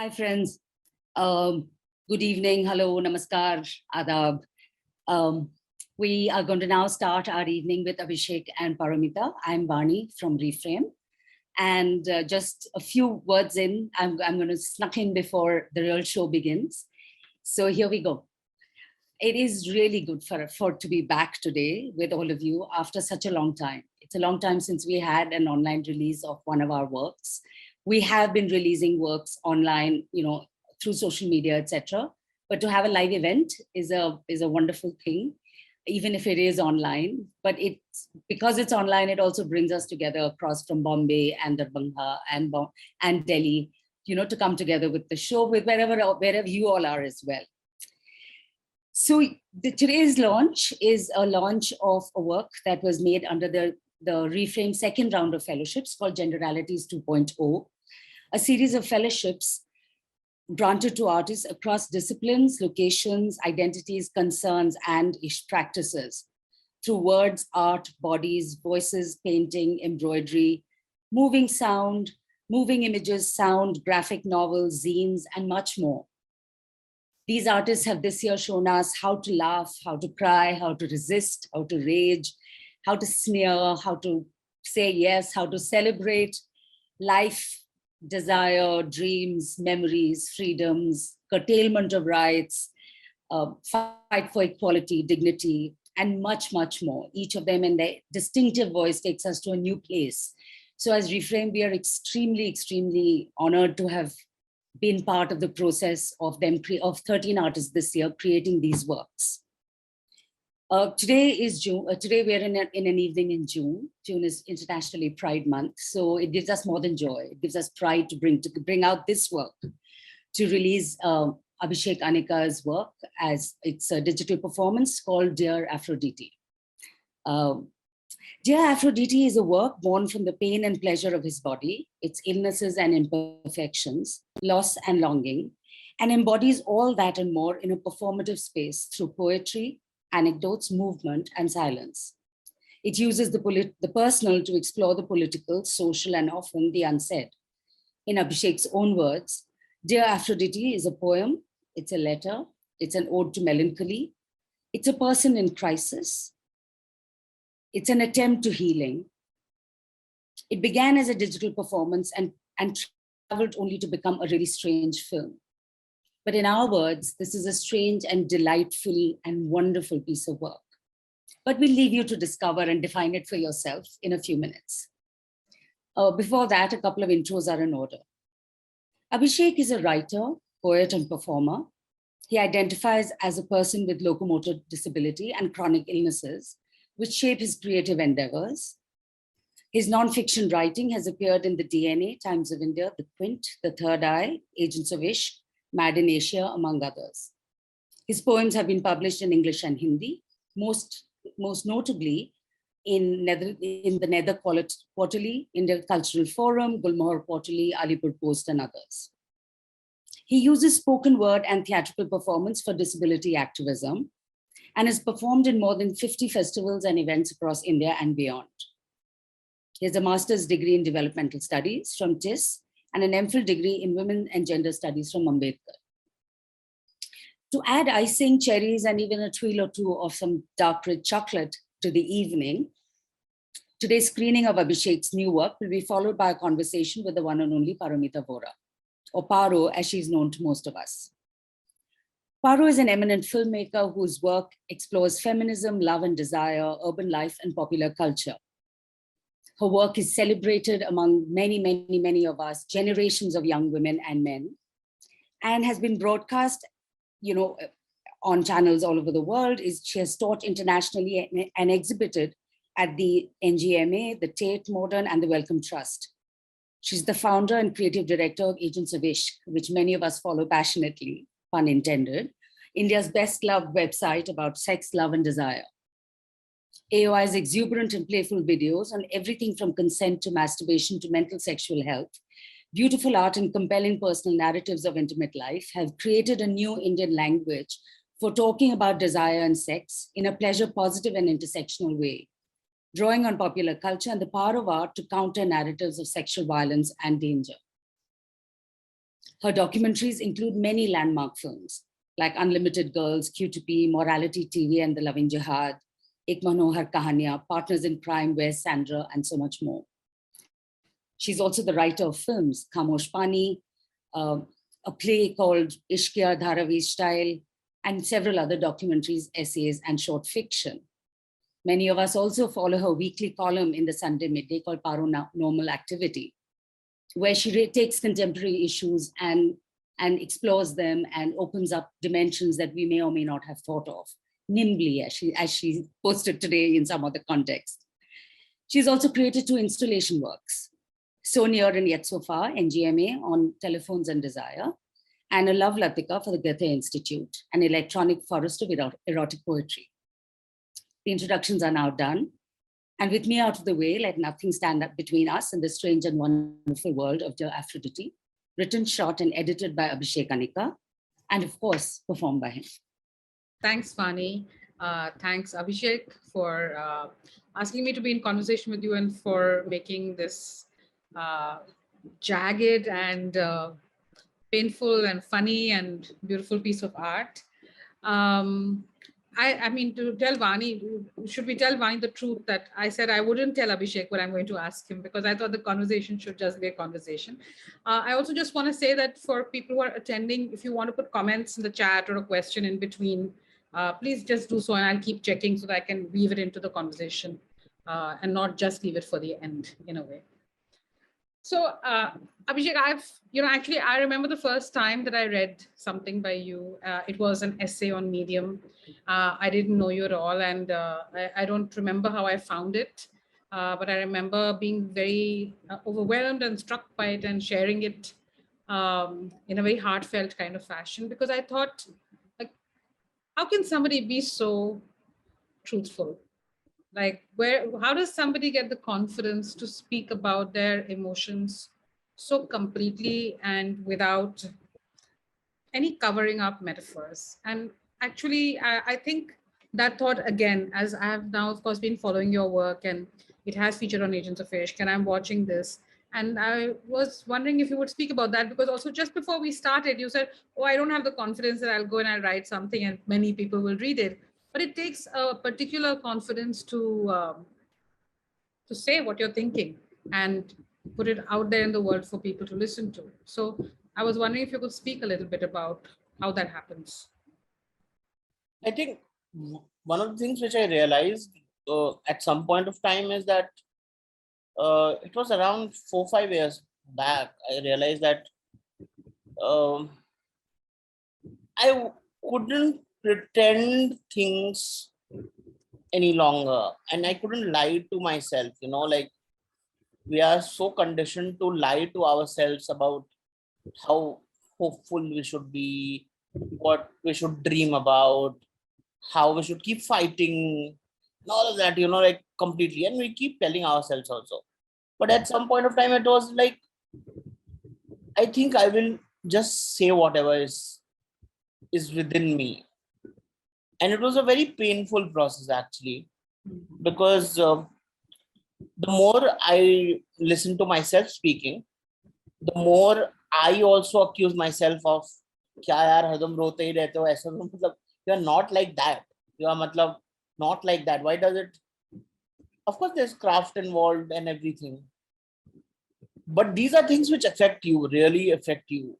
Hi, friends. Um, Good evening. Hello, namaskar, adab. Um, we are going to now start our evening with Abhishek and Paramita. I'm Vani from Reframe. And just a few words in, I'm going to snuck in before the real show begins. So here we go. It is really good for to be back today with all of you after such a long time. It's a long time since we had an online release of one of our works. We have been releasing works online, through social media, etc. But to have a live event is a wonderful thing, even if it is online. But it's because it's online, it also brings us together across from Bombay and Darbhanga and Delhi, to come together with the show with wherever you all are as well. So today's launch is a launch of a work that was made under the Reframe second round of fellowships called Generalities 2.0, a series of fellowships granted to artists across disciplines, locations, identities, concerns, and practices through words, art, bodies, voices, painting, embroidery, moving sound, moving images, sound, graphic novels, zines, and much more. These artists have this year shown us how to laugh, how to cry, how to resist, how to rage, how to sneer, how to say yes, how to celebrate life, desire, dreams, memories, freedoms, curtailment of rights, fight for equality, dignity, and much, much more. Each of them in their distinctive voice takes us to a new place. So as Reframe, we are extremely, extremely honored to have been part of the process of 13 artists this year creating these works. Today is June. Today we are in an evening in June. June is Internationally Pride Month, so it gives us more than joy. It gives us pride to bring out this work, to release Abhishek Anicca's work as it's a digital performance called Dear Aphrodite. Dear Aphrodite is a work born from the pain and pleasure of his body, its illnesses and imperfections, loss and longing, and embodies all that and more in a performative space through poetry, anecdotes, movement, and silence. It uses the personal to explore the political, social, and often the unsaid. In Abhishek's own words, Dear Aphrodite is a poem, it's a letter, it's an ode to melancholy, it's a person in crisis, it's an attempt to healing. It began as a digital performance and traveled only to become a really strange film. But in our words, this is a strange and delightful and wonderful piece of work. But we'll leave you to discover and define it for yourself in a few minutes. Before that, a couple of intros are in order. Abhishek is a writer, poet, and performer. He identifies as a person with locomotor disability and chronic illnesses, which shape his creative endeavors. His nonfiction writing has appeared in the DNA, Times of India, The Quint, The Third Eye, Agents of Ishq, Mad in Asia, among others. His poems have been published in English and Hindi, most notably in the Nether Quarterly, Indian Cultural Forum, Gulmohar Quarterly, Alipur Post, and others. He uses spoken word and theatrical performance for disability activism and has performed in more than 50 festivals and events across India and beyond. He has a master's degree in developmental studies from TIS and an MPhil degree in women and gender studies from Ambedkar. To add icing, cherries, and even a twirl or two of some dark red chocolate to the evening, today's screening of Abhishek's new work will be followed by a conversation with the one and only Paramita Vohra, or Paro as she's known to most of us. Paro is an eminent filmmaker whose work explores feminism, love and desire, urban life, and popular culture. Her work is celebrated among many, many, many of us, generations of young women and men, and has been broadcast, on channels all over the world. She has taught internationally and exhibited at the NGMA, the Tate Modern, and the Wellcome Trust. She's the founder and creative director of Agents of Ishq, which many of us follow passionately, pun intended, India's best loved website about sex, love, and desire. AOI's exuberant and playful videos on everything from consent to masturbation to mental sexual health, beautiful art and compelling personal narratives of intimate life have created a new Indian language for talking about desire and sex in a pleasure positive and intersectional way, drawing on popular culture and the power of art to counter narratives of sexual violence and danger. Her documentaries include many landmark films like Unlimited Girls, Q2P, Morality TV and The Loving Jihad, Ek Manohar Kahaniya, Partners in Crime, Where's Sandra, and so much more. She's also the writer of films, Khamosh Pani, a play called Ishqiya Dharavi Style, and several other documentaries, essays, and short fiction. Many of us also follow her weekly column in the Sunday Midday called Paranormal Activity, where she takes contemporary issues and explores them and opens up dimensions that we may or may not have thought of, nimbly, as she posted today in some other context. She's also created 2 installation works, So Near and Yet So Far, NGMA, on Telephones and Desire, and a Love Latika for the Goethe Institute, an electronic forest of erotic poetry. The introductions are now done. And with me out of the way, let nothing stand up between us and the strange and wonderful world of Dear Aphrodite, written, shot, and edited by Abhishek Anicca, and of course, performed by him. Thanks, Vani. Thanks, Abhishek, for asking me to be in conversation with you and for making this jagged and painful and funny and beautiful piece of art. I mean, to tell Vani, should we tell Vani the truth that I said I wouldn't tell Abhishek what I'm going to ask him, because I thought the conversation should just be a conversation. I also just want to say that for people who are attending, if you want to put comments in the chat or a question in between, please just do so, and I'll keep checking so that I can weave it into the conversation and not just leave it for the end in a way. So Abhishek, actually, I remember the first time that I read something by you. It was an essay on Medium. I didn't know you at all, and I don't remember how I found it, but I remember being very overwhelmed and struck by it and sharing it in a very heartfelt kind of fashion, because I thought, like, how can somebody be so truthful? Like, how does somebody get the confidence to speak about their emotions so completely and without any covering up metaphors? And actually, I think that thought again, as I have now, of course, been following your work, and it has featured on Agents of Ishq, and I'm watching this. And I was wondering if you would speak about that, because also just before we started, you said, oh, I don't have the confidence that I'll go and I'll write something and many people will read it. But it takes a particular confidence to say what you're thinking and put it out there in the world for people to listen to. So I was wondering if you could speak a little bit about how that happens. I think one of the things which I realized at some point of time is that it was around 4-5 years back. I realized that I couldn't pretend things any longer, and I couldn't lie to myself. Like, we are so conditioned to lie to ourselves about how hopeful we should be, what we should dream about, how we should keep fighting, all of that, like, completely. And we keep telling ourselves also. But at some point of time, it was like, I think I will just say whatever is within me. And it was a very painful process, actually, because the more I listen to myself speaking, the more I also accuse myself of, kya yaar, hardam rote hi rehte ho, aisa matlab, you are not like that. You are matlab not like that. Why does it? Of course, there's craft involved and everything. But these are things which affect you, really affect you.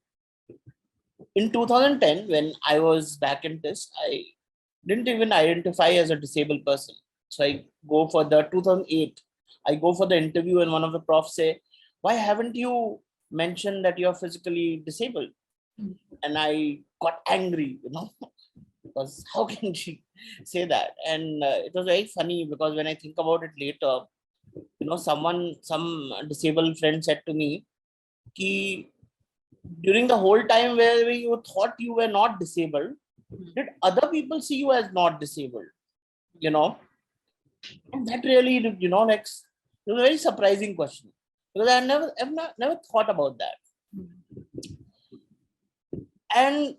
In 2010, when I was back in TIST, I didn't even identify as a disabled person. So I go for the 2008, I go for the interview, and one of the profs say, why haven't you mentioned that you're physically disabled? And I got angry, because how can she say that? And it was very funny, because when I think about it later, some disabled friend said to me, ki, during the whole time where you thought you were not disabled, did other people see you as not disabled? And that really, like, it was a very surprising question, because I never thought about that. And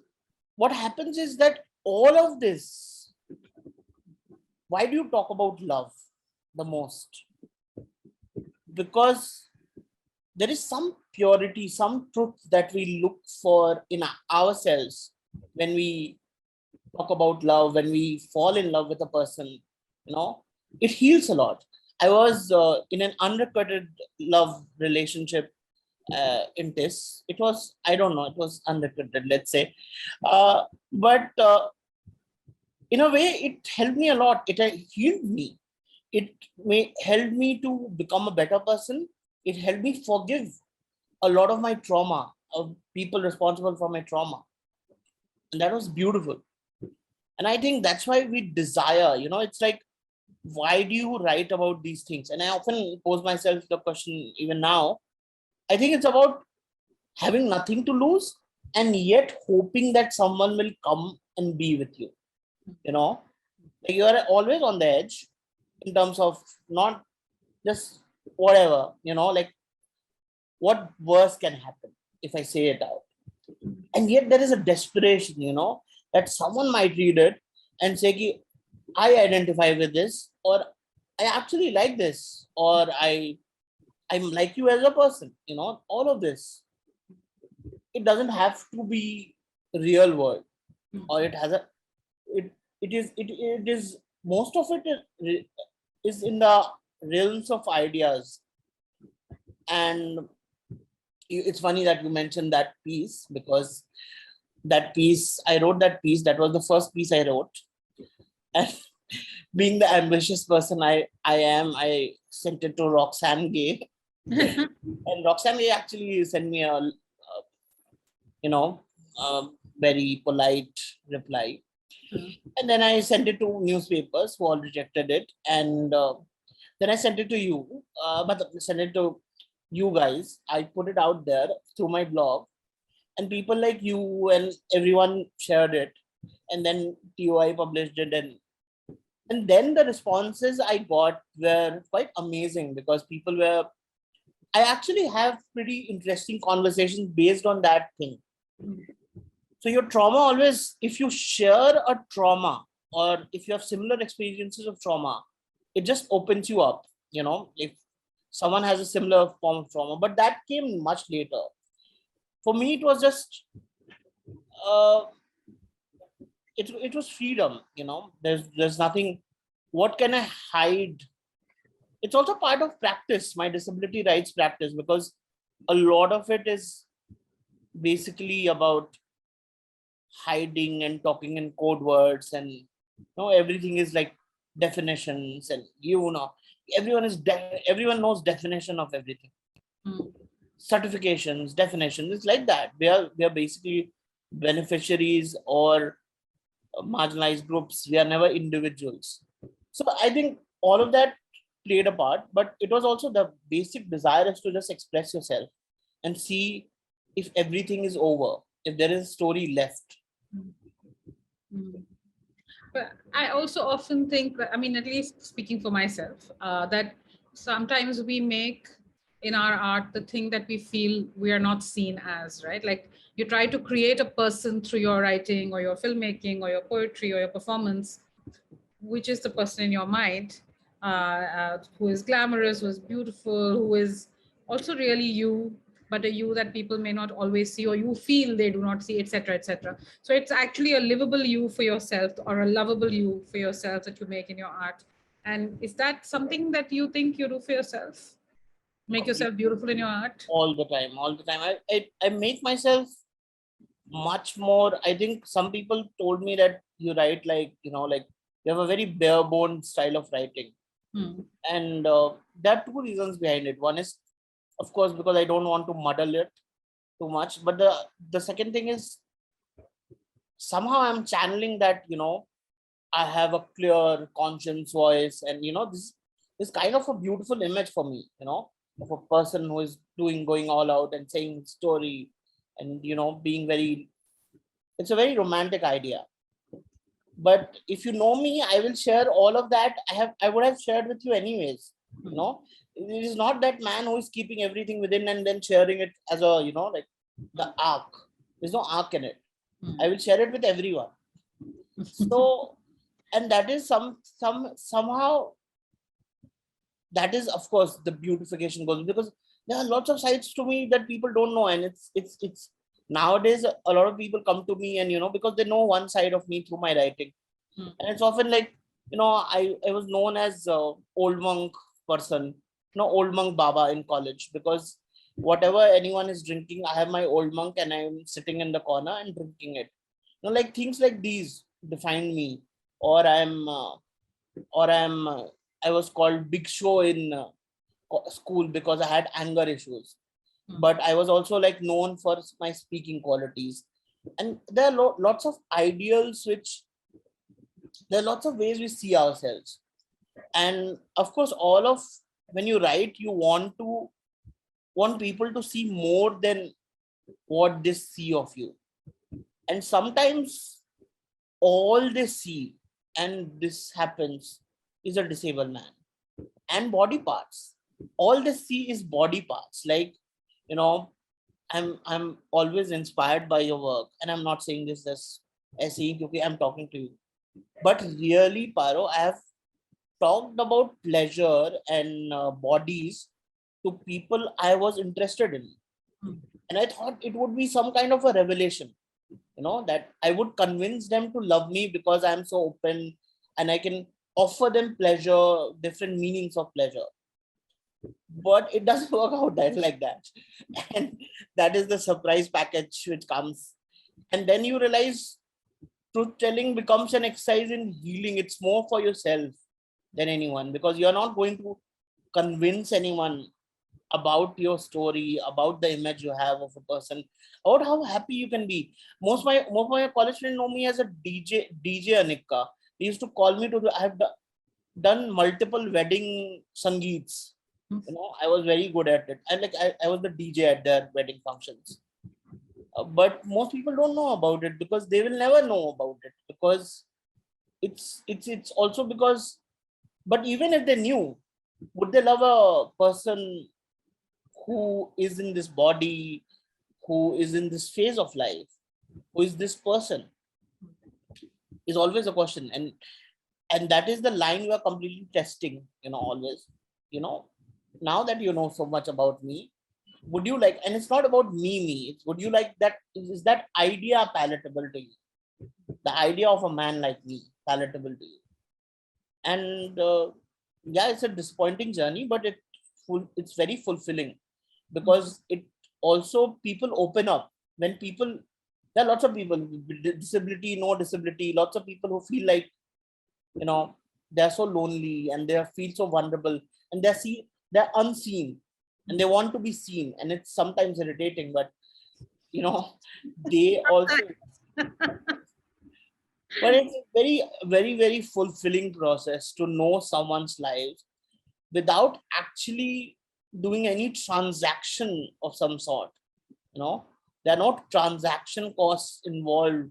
what happens is that all of this, why do you talk about love the most? Because there is some purity, some truth that we look for in ourselves when we talk about love, when we fall in love with a person, it heals a lot. I was in an unrequited love relationship in this. It was, I don't know, it was unrequited, let's say. But in a way, it helped me a lot. It healed me. It helped me to become a better person. It helped me forgive a lot of my trauma, of people responsible for my trauma. And that was beautiful. And I think that's why we desire, it's like, why do you write about these things? And I often pose myself the question, even now, I think it's about having nothing to lose and yet hoping that someone will come and be with you. Like you are always on the edge in terms of not just whatever, like what worse can happen if I say it out. And yet there is a desperation, that someone might read it and say, Ki, I identify with this, or I actually like this, or I'm like you as a person, all of this. It doesn't have to be real world, or it has a, it is, most of it is in the realms of ideas. And it's funny that you mentioned that piece, because that piece, I wrote that piece, that was the first piece I wrote. And being the ambitious person I am, I sent it to Roxanne Gay. And Roxanne Gay actually sent me a very polite reply. And then I sent it to newspapers who all rejected it. And then I sent it to you, but sent it to you guys. I put it out there through my blog, and people like you and everyone shared it. And then TOI published it, and then the responses I got were quite amazing, because people were, I actually have pretty interesting conversations based on that thing. So your trauma always, if you share a trauma, or if you have similar experiences of trauma, it just opens you up, if someone has a similar form of trauma. But that came much later. For me, it was just, it was freedom, there's nothing, what can I hide? It's also part of practice, my disability rights practice, because a lot of it is basically about hiding and talking in code words, and everything is like definitions, and everyone knows definition of everything. Certifications, definitions, it's like that. We are basically beneficiaries or marginalized groups. We are never individuals. So I think all of that played a part, but it was also the basic desire is to just express yourself and see if everything is over, if there is a story left. But I also often think that, I mean, at least speaking for myself, that sometimes we make in our art the thing that we feel we are not seen as, right? Like you try to create a person through your writing or your filmmaking or your poetry or your performance, which is the person in your mind, who is glamorous, who is beautiful, who is also really you, but a you that people may not always see, or you feel they do not see, etc., etc. So it's actually a livable you for yourself, or a lovable you for yourself, that you make in your art. And is that something that you think you do for yourself? Make yourself beautiful in your art? All the time. I make myself much more. I think some people told me that you write like, like you have a very bare bone style of writing. And there are two reasons behind it. One is, of course, because I don't want to muddle it too much. But the second thing is, somehow I'm channeling that, I have a clear conscious voice, and this is kind of a beautiful image for me, of a person who is going all out and saying story, and being very, it's a very romantic idea. But if you know me, I will share all of that. I would have shared with you anyways. It is not that man who is keeping everything within and then sharing it as a, like the arc. There's no arc in it. I will share it with everyone. So, and that is somehow, that is, of course, the beautification goes, because there are lots of sides to me that people don't know. And it's nowadays a lot of people come to me, and because they know one side of me through my writing. And it's often like, I was known as old monk person, old monk baba in college, because whatever anyone is drinking, I have my old monk and I'm sitting in the corner and drinking it. Like things like these define me. Or I was called big show in school because I had anger issues. But I was also like known for my speaking qualities. And there are lots of ideals, which there are lots of ways we see ourselves. And of course, all of when you write, you want people to see more than what they see of you. And sometimes all they see, and this happens, is a disabled man and body parts. All they see is body parts. Like, I'm always inspired by your work, and I'm not saying this as saying, okay, I'm talking to you. But really, Paro, I have talked about pleasure and bodies to people I was interested in. And I thought it would be some kind of a revelation, that I would convince them to love me because I'm so open and I can offer them pleasure, different meanings of pleasure. But it doesn't work out like that. And that is the surprise package which comes. And then you realize truth telling becomes an exercise in healing. It's more for yourself than anyone, because you're not going to convince anyone about your story, about the image you have of a person, about how happy you can be. Most of my college friends know me as a DJ Anicca. They used to call me I have done multiple wedding sangeets. I was very good at it. And like I was the DJ at their wedding functions. But most people don't know about it because they will never know about it, because it's also because, but even if they knew, would they love a person who is in this body, who is in this phase of life, who is this person, is always a question. And that is the line you are completely testing, always. Now that you know so much about me, would you like, and it's not about me, it's would you like that, is that idea palatable to you? The idea of a man like me palatable to you? And yeah, it's a disappointing journey, but it's very fulfilling, because it also, people open up. When people, there are lots of people with disability, no disability, lots of people who feel like, they're so lonely and they feel so vulnerable, and they're unseen and they want to be seen. And it's sometimes irritating, but they also, but it's a very, very, very fulfilling process to know someone's life without actually doing any transaction of some sort. There are not transaction costs involved,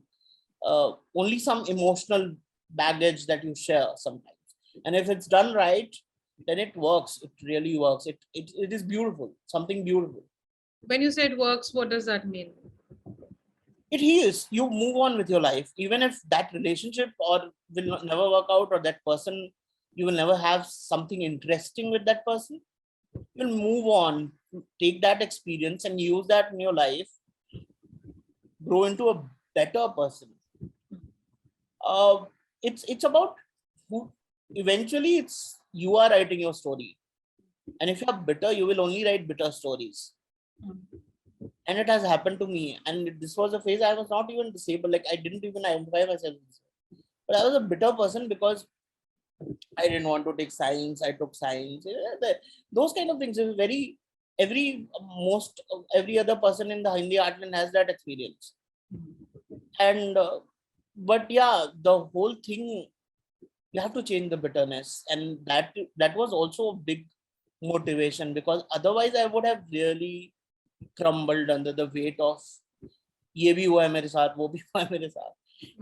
only some emotional baggage that you share sometimes. And if it's done right, then it works. It really works. It is beautiful, something beautiful. When you say it works, what does that mean? It heals. You move on with your life, even if that relationship or will never work out, or that person, you will never have something interesting with that person. You'll move on, take that experience and use that in your life, grow into a better person. It's about who, eventually it's, you are writing your story. And if you're bitter, you will only write bitter stories. And it has happened to me. And this was a phase I was not even disabled. Like I didn't even identify myself. But I was a bitter person because I didn't want to take science. I took science. Those kind of things. Is very, every other person in the Hindi heartland has that experience. And but yeah, the whole thing, you have to change the bitterness, and that was also a big motivation, because otherwise I would have really crumbled under the weight of ye bhi hua hai mere saath, wo bhi hua hai mere saath.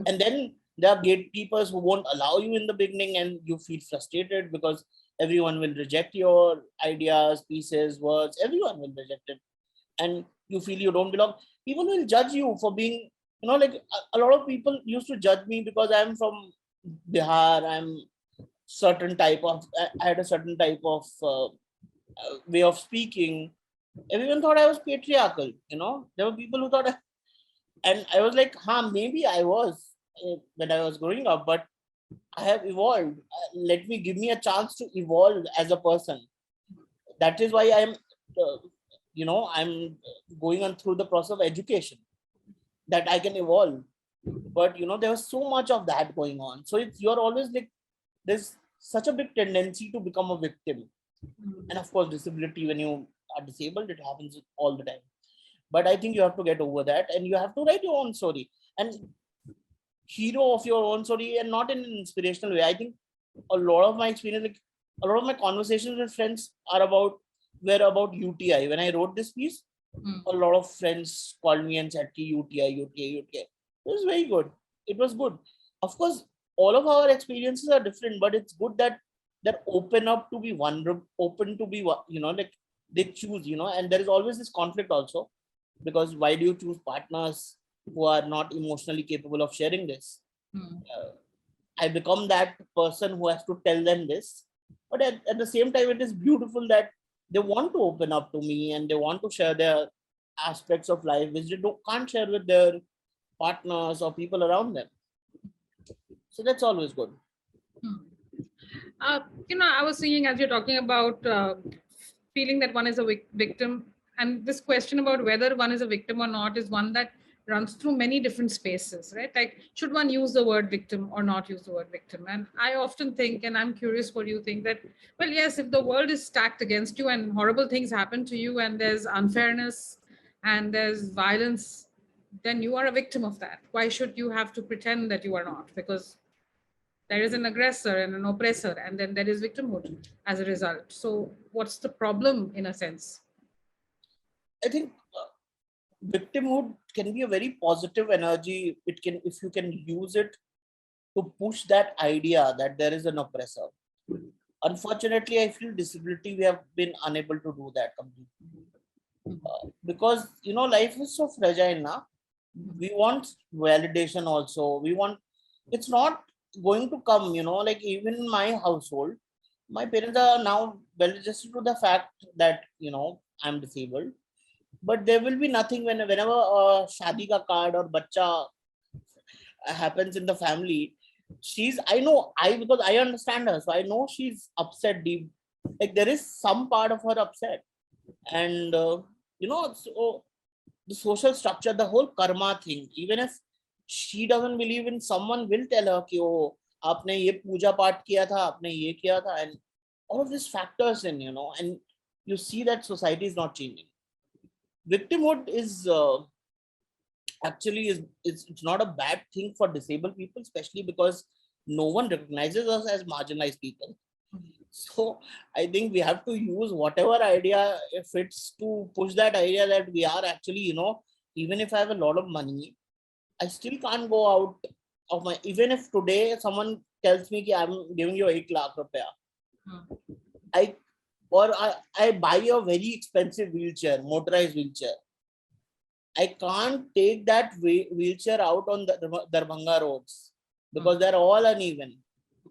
And then there are gatekeepers who won't allow you in the beginning, and you feel frustrated because everyone will reject your ideas, pieces, words. Everyone will reject it, and you feel you don't belong. People will judge you for being, like a lot of people used to judge me because I'm from Bihar. I had a certain type of way of speaking. Everyone thought I was patriarchal, there were people who thought, and I was like, maybe I was when I was growing up, but I have evolved. Give me a chance to evolve as a person. That is why I'm going on through the process of education, that I can evolve. But there was so much of that going on. So you're always like, there's such a big tendency to become a victim. And of course, disability, when you are disabled, it happens all the time. But I think you have to get over that, and you have to write your own story and hero of your own story, and not in an inspirational way. I think a lot of my experience, like a lot of my conversations with friends were about UTI. When I wrote this piece, a lot of friends called me and said, UTI, UTI, UTI. It was very good. It was good. Of course, all of our experiences are different, but it's good that they're open up to be vulnerable, open to be, like they choose, and there is always this conflict also, because why do you choose partners who are not emotionally capable of sharing this? I become that person who has to tell them this. But at the same time, it is beautiful that they want to open up to me and they want to share their aspects of life which they can't share with their partners or people around them. So that's always good. I was thinking, as you're talking about feeling that one is a victim, and this question about whether one is a victim or not is one that runs through many different spaces, right? Like, should one use the word victim or not use the word victim? And I often think, and I'm curious what you think, that, well, yes, if the world is stacked against you and horrible things happen to you and there's unfairness and there's violence, then you are a victim of that. Why should you have to pretend that you are not? Because there is an aggressor and an oppressor, and then there is victimhood as a result. So what's the problem, in a sense? I think victimhood can be a very positive energy. It can, if you can use it to push that idea that there is an oppressor. Unfortunately, I feel disability, we have been unable to do that completely. Because life is so fragile now. We want validation also. It's not going to come, like even in my household, my parents are now well adjusted to the fact that I'm disabled. But there will be nothing whenever a shadi ka card or bacha happens in the family. Because I understand her, so I know she's upset deep. Like there is some part of her upset, and so the social structure, the whole karma thing, even if she doesn't believe in, someone will tell her कि oh आपने ये पूजा पाठ किया था, आपने ये किया था, and all of these factors in, and you see that society is not changing. Victimhood is actually it's not a bad thing for disabled people, especially because no one recognizes us as marginalized people. So I think we have to use whatever idea fits to push that idea that we are actually, even if I have a lot of money, I still can't go out of my, even if today someone tells me that I'm giving you 8 lakh rupees, I buy a very expensive wheelchair, motorized wheelchair. I can't take that wheelchair out on the Darbhanga roads because they're all uneven.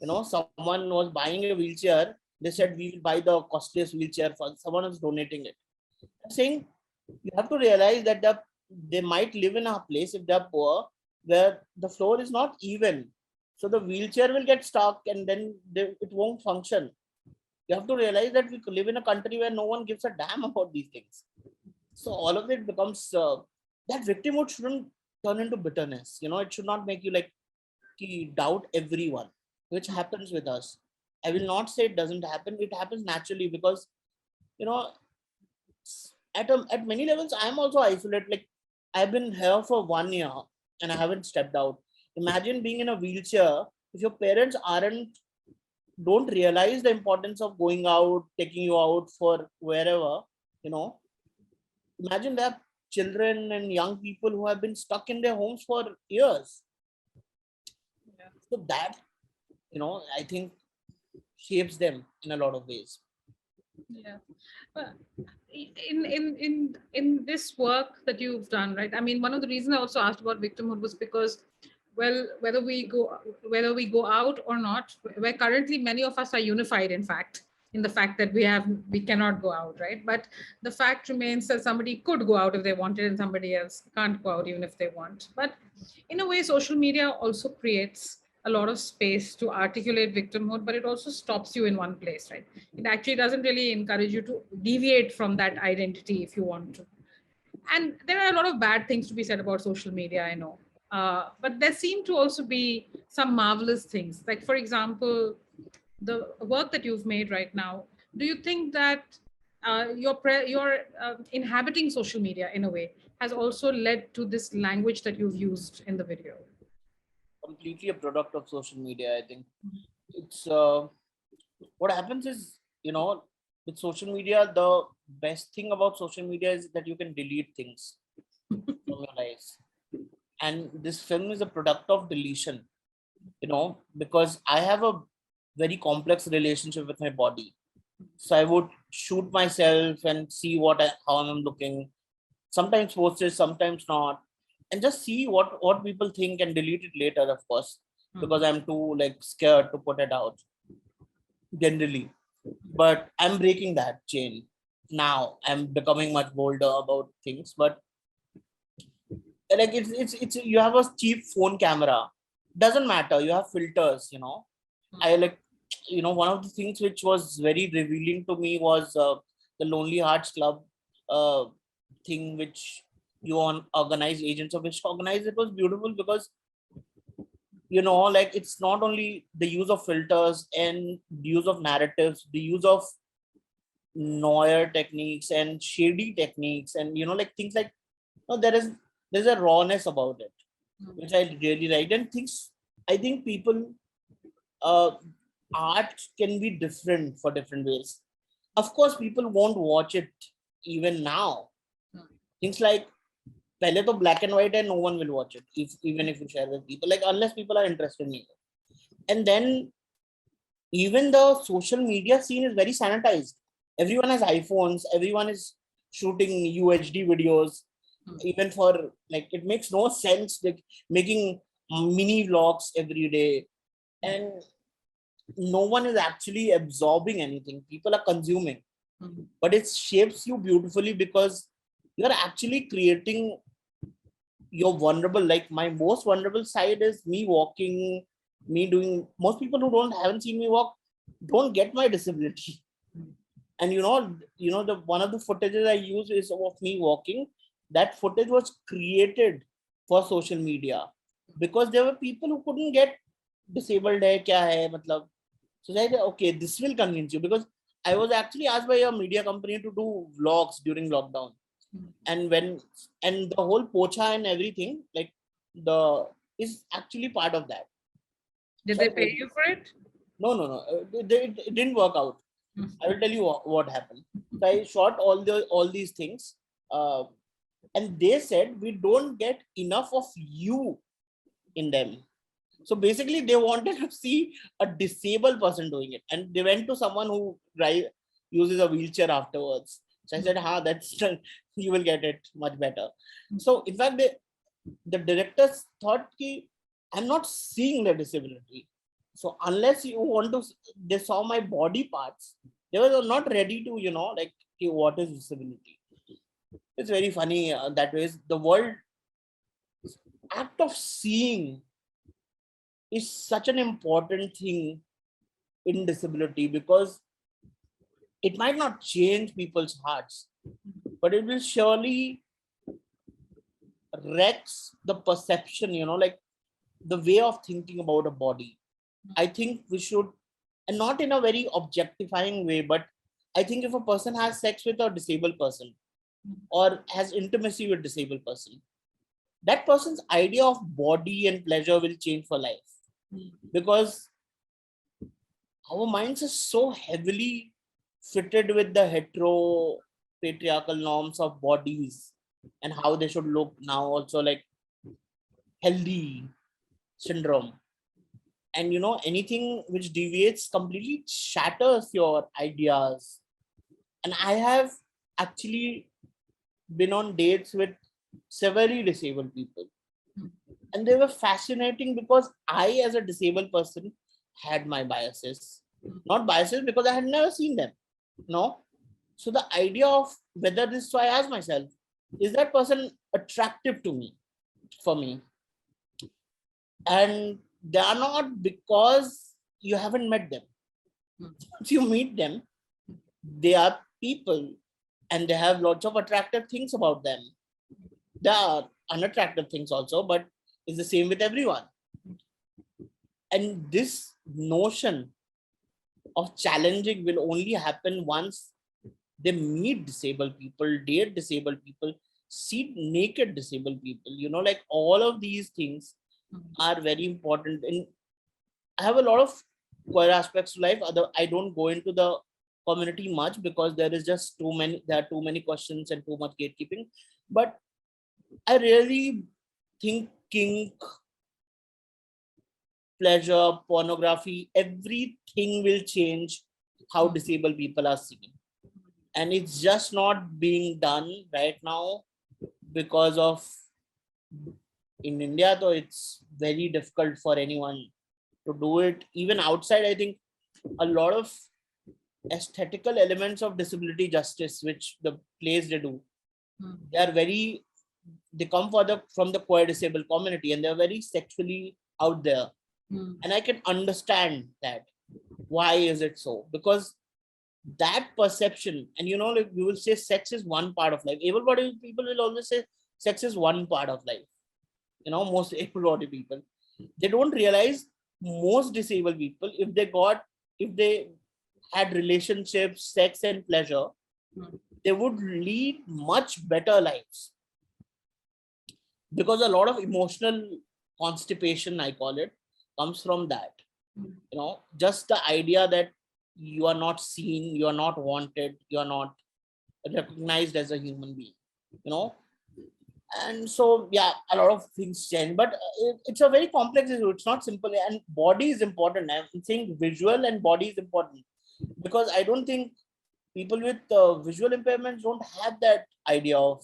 Someone was buying a wheelchair. They said, we will buy the costliest wheelchair for someone is donating it. I'm saying you have to realize that they might live in a place, if they're poor, where the floor is not even. So the wheelchair will get stuck and then it won't function. You have to realize that we live in a country where no one gives a damn about these things. So all of it becomes, that victimhood shouldn't turn into bitterness. It should not make you like doubt everyone, which happens with us. I will not say it doesn't happen. It happens naturally because, at many levels, I'm also isolated. Like I've been here for 1 year and I haven't stepped out. Imagine being in a wheelchair. If your parents don't realize the importance of going out, taking you out for wherever, imagine there are children and young people who have been stuck in their homes for years. Yeah. So that, I think shapes them in a lot of ways. Yeah. In this work that you've done, right? I mean, one of the reasons I also asked about victimhood was because, well, whether we go out or not, where currently many of us are unified, in fact, in the fact that we cannot go out, right? But the fact remains that somebody could go out if they wanted and somebody else can't go out even if they want. But in a way, social media also creates a lot of space to articulate victimhood, but it also stops you in one place, right? It actually doesn't really encourage you to deviate from that identity if you want to. And there are a lot of bad things to be said about social media, I know. But there seem to also be some marvelous things. Like, for example, the work that you've made right now, do you think that your inhabiting social media in a way has also led to this language that you've used in the video? Completely a product of social media, I think. It's what happens is, with social media, the best thing about social media is that you can delete things from your lives. And this film is a product of deletion, because I have a very complex relationship with my body. So I would shoot myself and see how I'm looking, sometimes post it, sometimes not, and just see what people think and delete it later, of course, because I'm too scared to put it out generally. But I'm breaking that chain now. I'm becoming much bolder about things. But it's you have a cheap phone camera, doesn't matter, you have filters. I one of the things which was very revealing to me was the Lonely Hearts Club thing, which organize, agents of which organize. It was beautiful because it's not only the use of filters and the use of narratives, the use of noir techniques and shady techniques, and things like, there's a rawness about it, which I really liked. And things, I think people art can be different for different ways. Of course, people won't watch it even now. Things like, pehle to black and white and no one will watch it, even if you share with people, unless people are interested in it. And then even the social media scene is very sanitized. Everyone has iPhones, everyone is shooting UHD videos, even for it makes no sense, making mini vlogs every day, and no one is actually absorbing anything. People are consuming, but it shapes you beautifully because you're actually creating your vulnerable. My most vulnerable side is me walking, me doing. Most people who haven't seen me walk don't get my disability. And the one of the footages I use is of me walking. That footage was created for social media because there were people who couldn't get disabled hai, kya hai, matlab. So I said, okay, this will convince you, because I was actually asked by a media company to do vlogs during lockdown. And the whole pocha and everything, is actually part of that. Did they pay you for it? No. It didn't work out. I will tell you what happened. So I shot all these things, and they said we don't get enough of you in them. So basically, they wanted to see a disabled person doing it, and they went to someone who uses a wheelchair afterwards. So I said, that's you will get it much better. So in fact, the directors thought I'm not seeing the disability. So unless you want to, they saw my body parts. They were not ready to, what is disability. It's very funny that way. The world act of seeing is such an important thing in disability, because it might not change people's hearts, but it will surely wrecks the perception, the way of thinking about a body. I think we should, and not in a very objectifying way, but I think if a person has sex with a disabled person or has intimacy with a disabled person, that person's idea of body and pleasure will change for life. Because our minds are so heavily fitted with the hetero patriarchal norms of bodies and how they should look now, also healthy syndrome. And anything which deviates completely shatters your ideas. And I have actually been on dates with severely disabled people, and they were fascinating because I, as a disabled person, had my biases. not biases because I had never seen them. No. So the idea of whether this, so I asked myself, is that person attractive to me, for me? And they are not because you haven't met them. Once you meet them, they are people and they have lots of attractive things about them. There are unattractive things also, but it's the same with everyone. And this notion of challenging will only happen once they meet disabled people, date disabled people, see naked disabled people. Like all of these things are very important. And I have a lot of queer aspects to life. I don't go into the community much because there are too many questions and too much gatekeeping. But I really think kink, pleasure, pornography, everything will change how disabled people are seen. And it's just not being done right now because of, in India, though it's very difficult for anyone to do it. Even outside, I think a lot of aesthetical elements of disability justice, which the plays they do, they come from the queer disabled community, and they're very sexually out there. And I can understand that. Why is it so? Because that perception, and like we will say sex is one part of life. Able-bodied people will always say sex is one part of life. Most able-bodied people, they don't realize most disabled people, if they had relationships, sex and pleasure, they would lead much better lives. Because a lot of emotional constipation, I call it, comes from that. Just the idea that you are not seen, you are not wanted, you are not recognized as a human being. And so a lot of things change, but it's a very complex issue. It's not simple, and body is important. I'm saying visual and body is important, because I don't think people with visual impairments don't have that idea of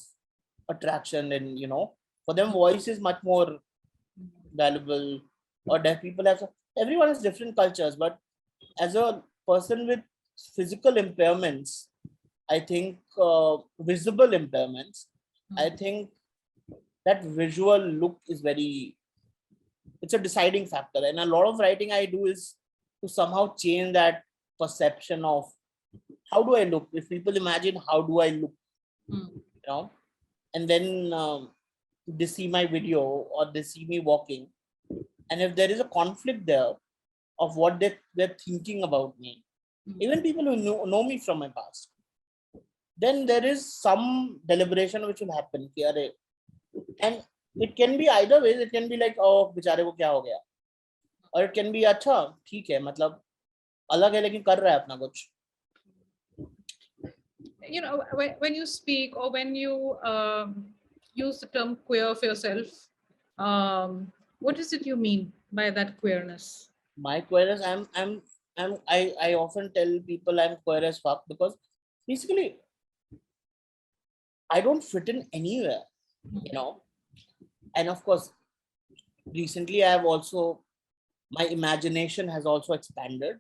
attraction. And for them, voice is much more valuable. Or deaf people everyone has different cultures, but as a person with physical impairments, I think visible impairments, I think that visual look is it's a deciding factor. And a lot of writing I do is to somehow change that perception of how do I look. If people imagine how do I look, and then they see my video or they see me walking, and if there is a conflict there of what they're thinking about me, even people who know me from my past, then there is some deliberation which will happen here. And it can be either ways. It can be like, oh, बेचारे को क्या हो गया, or it can be अच्छा ठीक है, मतलब अलग है लेकिन कर रहा है अपना कुछ. When you speak or when you use the term queer for yourself, what is it you mean by that queerness? My queerness, I often tell people I'm queer as fuck, because basically I don't fit in anywhere, And of course, recently my imagination has also expanded,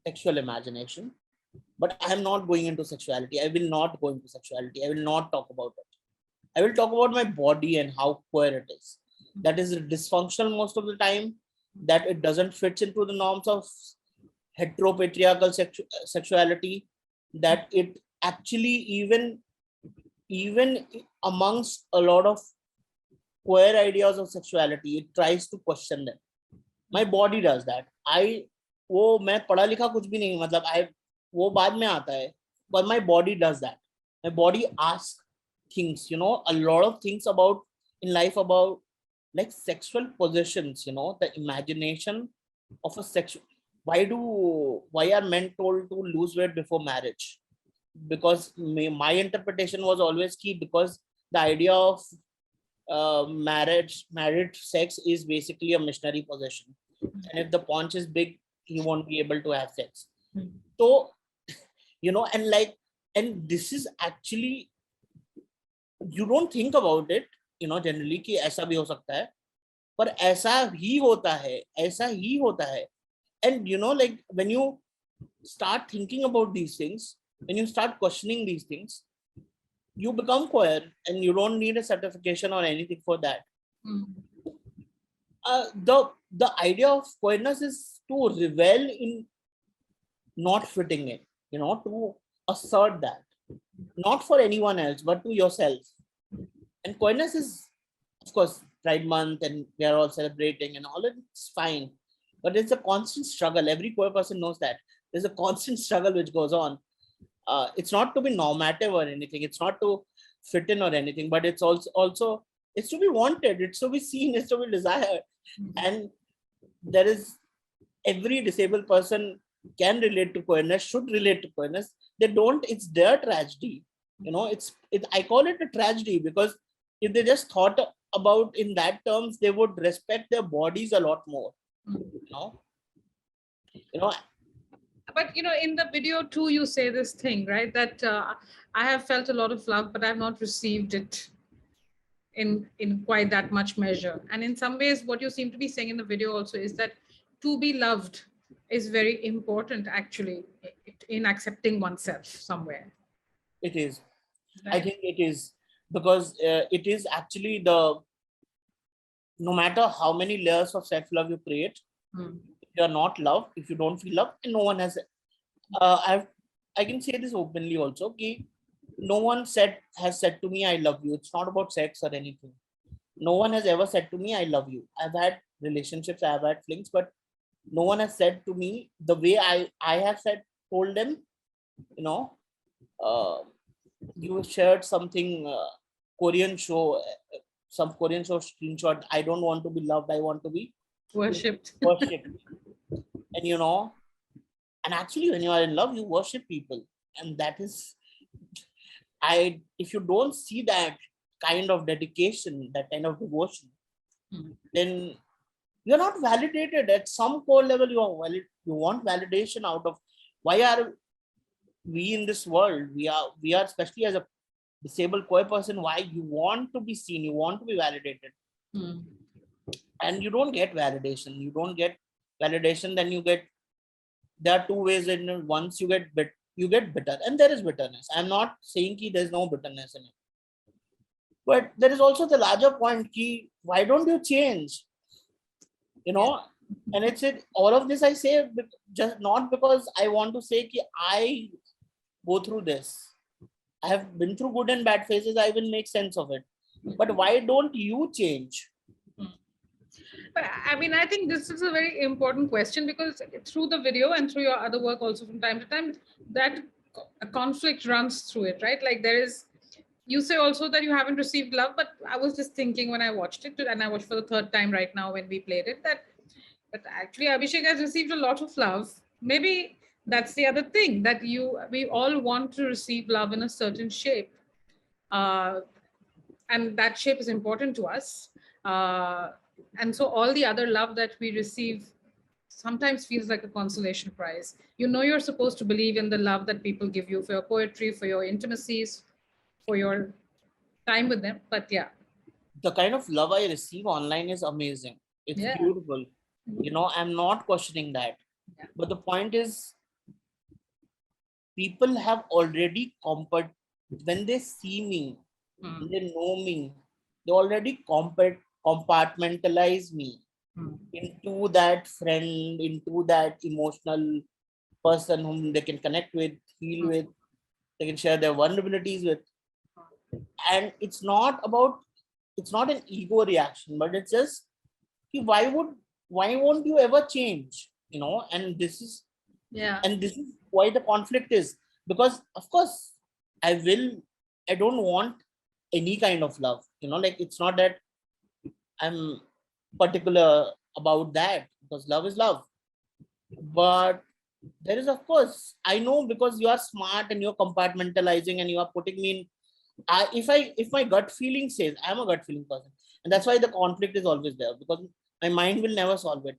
sexual imagination, but I am not going into sexuality. I will not go into sexuality. I will not talk about it. I will talk about my body and how queer it is. That is dysfunctional most of the time, that it doesn't fit into the norms of heteropatriarchal sexuality, that it actually even amongst a lot of queer ideas of sexuality, it tries to question them. My body does that. मैं पढ़ा लिखा कुछ भी नहीं, मतलब वो बाद में आता है, but my body does that. My body asks things, a lot of things about in life, about like sexual positions, the imagination of a sexual. Why are men told to lose weight before marriage? Because my interpretation was always key, because the idea of married sex is basically a missionary possession, and if the paunch is big, you won't be able to have sex. So and this is actually, you don't think about it, generally कि ऐसा भी हो सकता है, पर ऐसा ही होता है. And like when you start thinking about these things, when you start questioning these things, you become queer, and you don't need a certification or anything for that. Mm. The idea of queerness is to revel in not fitting in, to assert that, not for anyone else, but to yourself. And queerness is, of course, Pride Month, and we are all celebrating, and all it's fine. But it's a constant struggle. Every queer person knows that. There's a constant struggle which goes on. It's not to be normative or anything. It's not to fit in or anything, but it's also it's to be wanted. It's to be seen. It's to be desired. And there is, every disabled person can relate to queerness, should relate to queerness. They don't, it's their tragedy. I call it a tragedy, because if they just thought about in that terms, they would respect their bodies a lot more. you know you know But in the video too, you say this thing, right? That I have felt a lot of love, but I've not received it in quite that much measure. And in some ways, what you seem to be saying in the video also is that to be loved is very important, actually, in accepting oneself somewhere. it is. I Right? think it is, because it is actually no matter how many layers of self-love you create, if you're not loved, if you don't feel loved, and no one has, I can say this openly also, ki no one has said to me, I love you. It's not about sex or anything. No one has ever said to me, I love you. I've had relationships, I've had flings, but no one has said to me the way I have told them, uh, you shared something, Korean show, some Korean show screenshot. I don't want to be loved. I want to be Worshipped. worshipped. And and actually, when you are in love, you worship people, and that is, if you don't see that kind of dedication, that kind of devotion, then you're not validated at some core level. You want validation out of, why are we in this world? We are especially as a disabled queer person, why you want to be seen, you want to be validated, and you don't get validation. Then there are two ways in it. Once you get bitter, and there is bitterness. I'm not saying that there's no bitterness in it, but there is also the larger point, why don't you change? And it's all of this I say, just not because I want to say I go through this. I have been through good and bad phases. I will make sense of it. But why don't you change? But I mean, I think this is a very important question, because through the video and through your other work also, from time to time, that a conflict runs through it, right? Like you say also that you haven't received love, but I was just thinking when I watched it, and I watched for the third time right now when we played it, but actually Abhishek has received a lot of love. Maybe that's the other thing, that we all want to receive love in a certain shape. And that shape is important to us. And so all the other love that we receive sometimes feels like a consolation prize. You're supposed to believe in the love that people give you for your poetry, for your intimacies, for your time with them. But yeah. The kind of love I receive online is amazing. It's beautiful. I'm not questioning that. Yeah. But the point is, people have already when they see me, when they know me, they already compartmentalize me into that friend, into that emotional person whom they can connect with, heal with, they can share their vulnerabilities with. And it's not an ego reaction, but it's just, why won't you ever change? And this is why the conflict is, because of course I don't want any kind of love, like, it's not that I'm particular about that, because love is love. But there is, of course, I know, because you are smart and you're compartmentalizing and you are putting me in, if my gut feeling says, I'm a gut feeling person, and that's why the conflict is always there, because my mind will never solve it.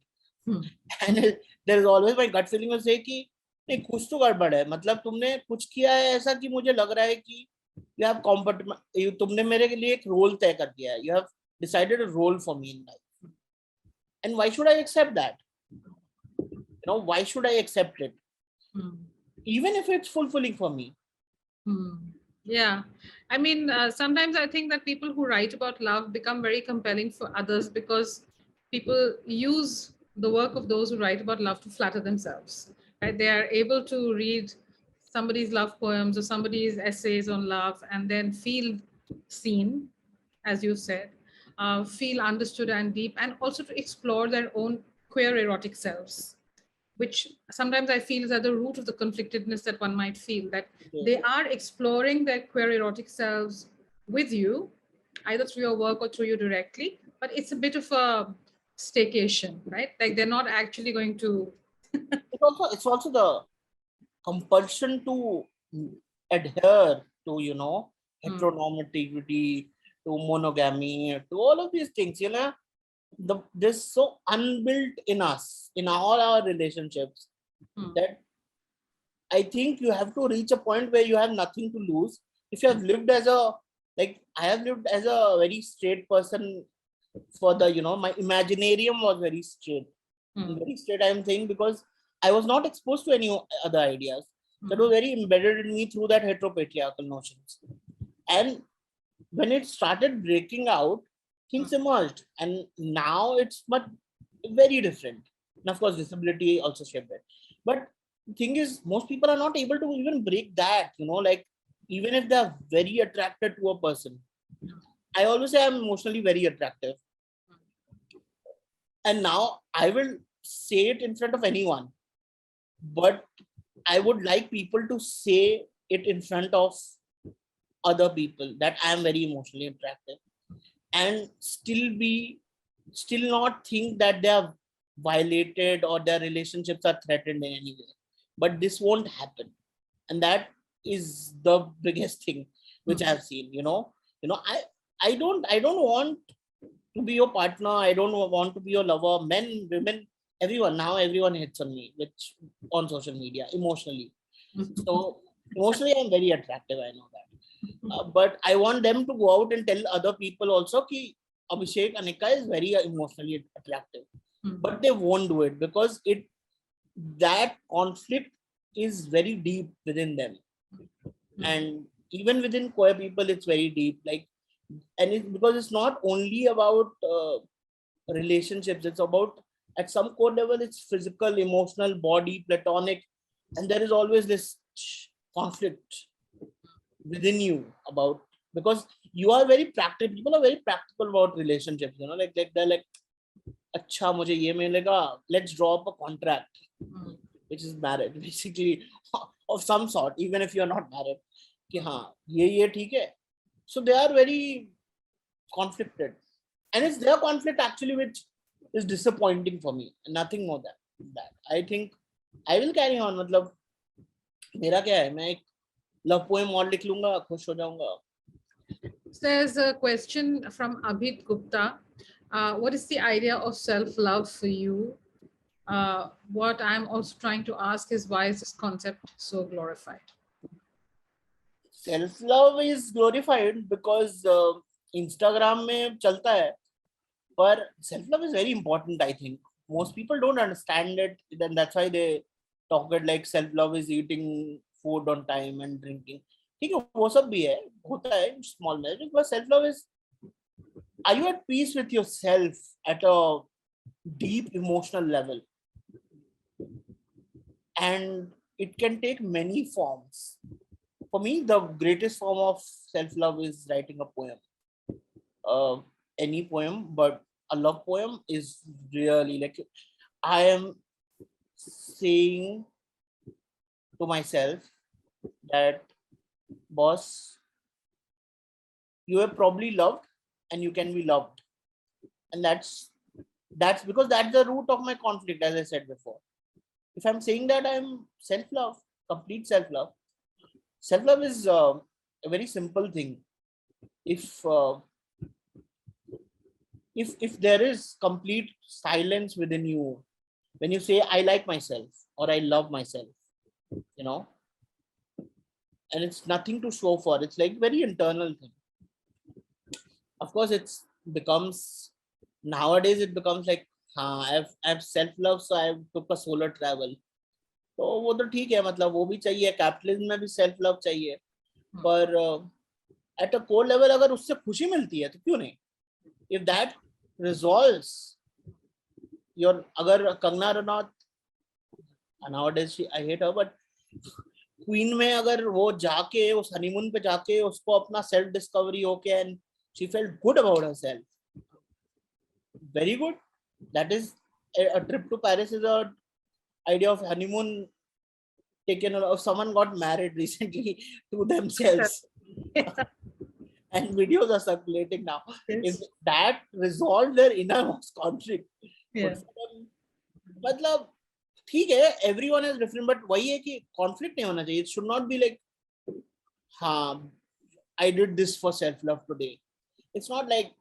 And there is always my gut feeling will say कि नहीं, कुछ तो गड़बड़ है, मतलब तुमने कुछ किया है ऐसा कि मुझे लग रहा है कि तुमने मेरे लिए एक रोल तय कर दिया है, you have decided a role for me in life, and why should I accept that? Why should I accept it? even if it's fulfilling for me. Yeah. I mean, sometimes I think that people who write about love become very compelling for others because people use the work of those who write about love to flatter themselves. Right? They are able to read somebody's love poems or somebody's essays on love and then feel seen, as you said, feel understood and deep, and also to explore their own queer erotic selves, which sometimes I feel is at the root of the conflictedness that one might feel, that they are exploring their queer erotic selves with you, either through your work or through you directly, but it's a bit of a staycation, right? Like they're not actually going to. It's also the compulsion to adhere to, heteronormativity, to monogamy, to all of these things, this so unbuilt in us, in all our relationships, that I think you have to reach a point where you have nothing to lose. If you have lived as a, like I have lived as a very straight person for the, my imaginarium was very straight. Very straight, I'm saying, because I was not exposed to any other ideas that were very embedded in me through that heteropatriarchal notions. And when it started breaking out, things emerged. And now it's but very different. And of course, disability also shaped it. But the thing is, most people are not able to even break that, like even if they're very attracted to a person. I always say I'm emotionally very attractive. And now I will say it in front of anyone. But I would like people to say it in front of other people that I am very emotionally attractive, and still not think that they are violated or their relationships are threatened in any way. But this won't happen. And that is the biggest thing which I've seen, I don't want to be your partner. I don't want to be your lover. Men, women, everyone. Now everyone hits on me, which on social media, emotionally. So emotionally, I'm very attractive. I know that. But I want them to go out and tell other people also that Abhishek Anicca is very emotionally attractive. But they won't do it because that conflict is very deep within them. And even within queer people, it's very deep. And it's because it's not only about relationships. It's about, at some core level, it's physical, emotional, body, platonic, and there is always this conflict within you about, because you are very practical. People are very practical about relationships. Like they're like, "Acha, mujhe ye milega. Let's draw up a contract," which is marriage, basically, of some sort, even if you're not married. Ki haan, ye theek hai. So they are very conflicted, and it's their conflict actually which is disappointing for me, and nothing more than that. I think I will carry on. मतलब मेरा क्या है, मैं एक love poem और लिख लूंगा, खुश हो जाऊंगा. There's a question from Abhit Gupta. What is the idea of self-love for you? What I'm also trying to ask is, why is this concept so glorified? Self-love is glorified because Instagram में चलता है, but self-love is very important. I think most people don't understand it, then that's why they talk it like self-love is eating food on time and drinking. ठीक है, वो सब भी है, होता है small measure, but self-love is, are you at peace with yourself at a deep emotional level? And it can take many forms. For me, the greatest form of self-love is writing a poem. Any poem, but a love poem is really like, I am saying to myself that, boss, you are probably loved and you can be loved. And that's because that's the root of my conflict, as I said before. If I'm saying that I'm self-love, complete self-love, self-love is a very simple thing. If there is complete silence within you when you say I like myself or I love myself, and it's nothing to show for, it's like very internal thing. Of course, nowadays it becomes like, I've self-love, so I took a solo travel. तो वो तो ठीक है, मतलब वो भी चाहिए, capitalism में भी सेल्फ लव चाहिए, पर एट अ कोर लेवल अगर उससे खुशी मिलती है तो क्यों नहीं? इफ दैट रिजॉल्व्स योर, अगर Kangana Ranaut, nowadays I hate her, but queen में अगर वो जाके उस हनीमून पे जाके उसको अपना सेल्फ डिस्कवरी होके and she felt good about herself, very good. That is a trip to Paris is a idea of honeymoon taken, or someone got married recently to themselves and videos are circulating now. If that resolved their inner conflict, मतलब ठीक है, everyone is different, but वही है कि conflict नहीं होना चाहिए. It should not be like, हाँ, I did this for self-love today. It's not like,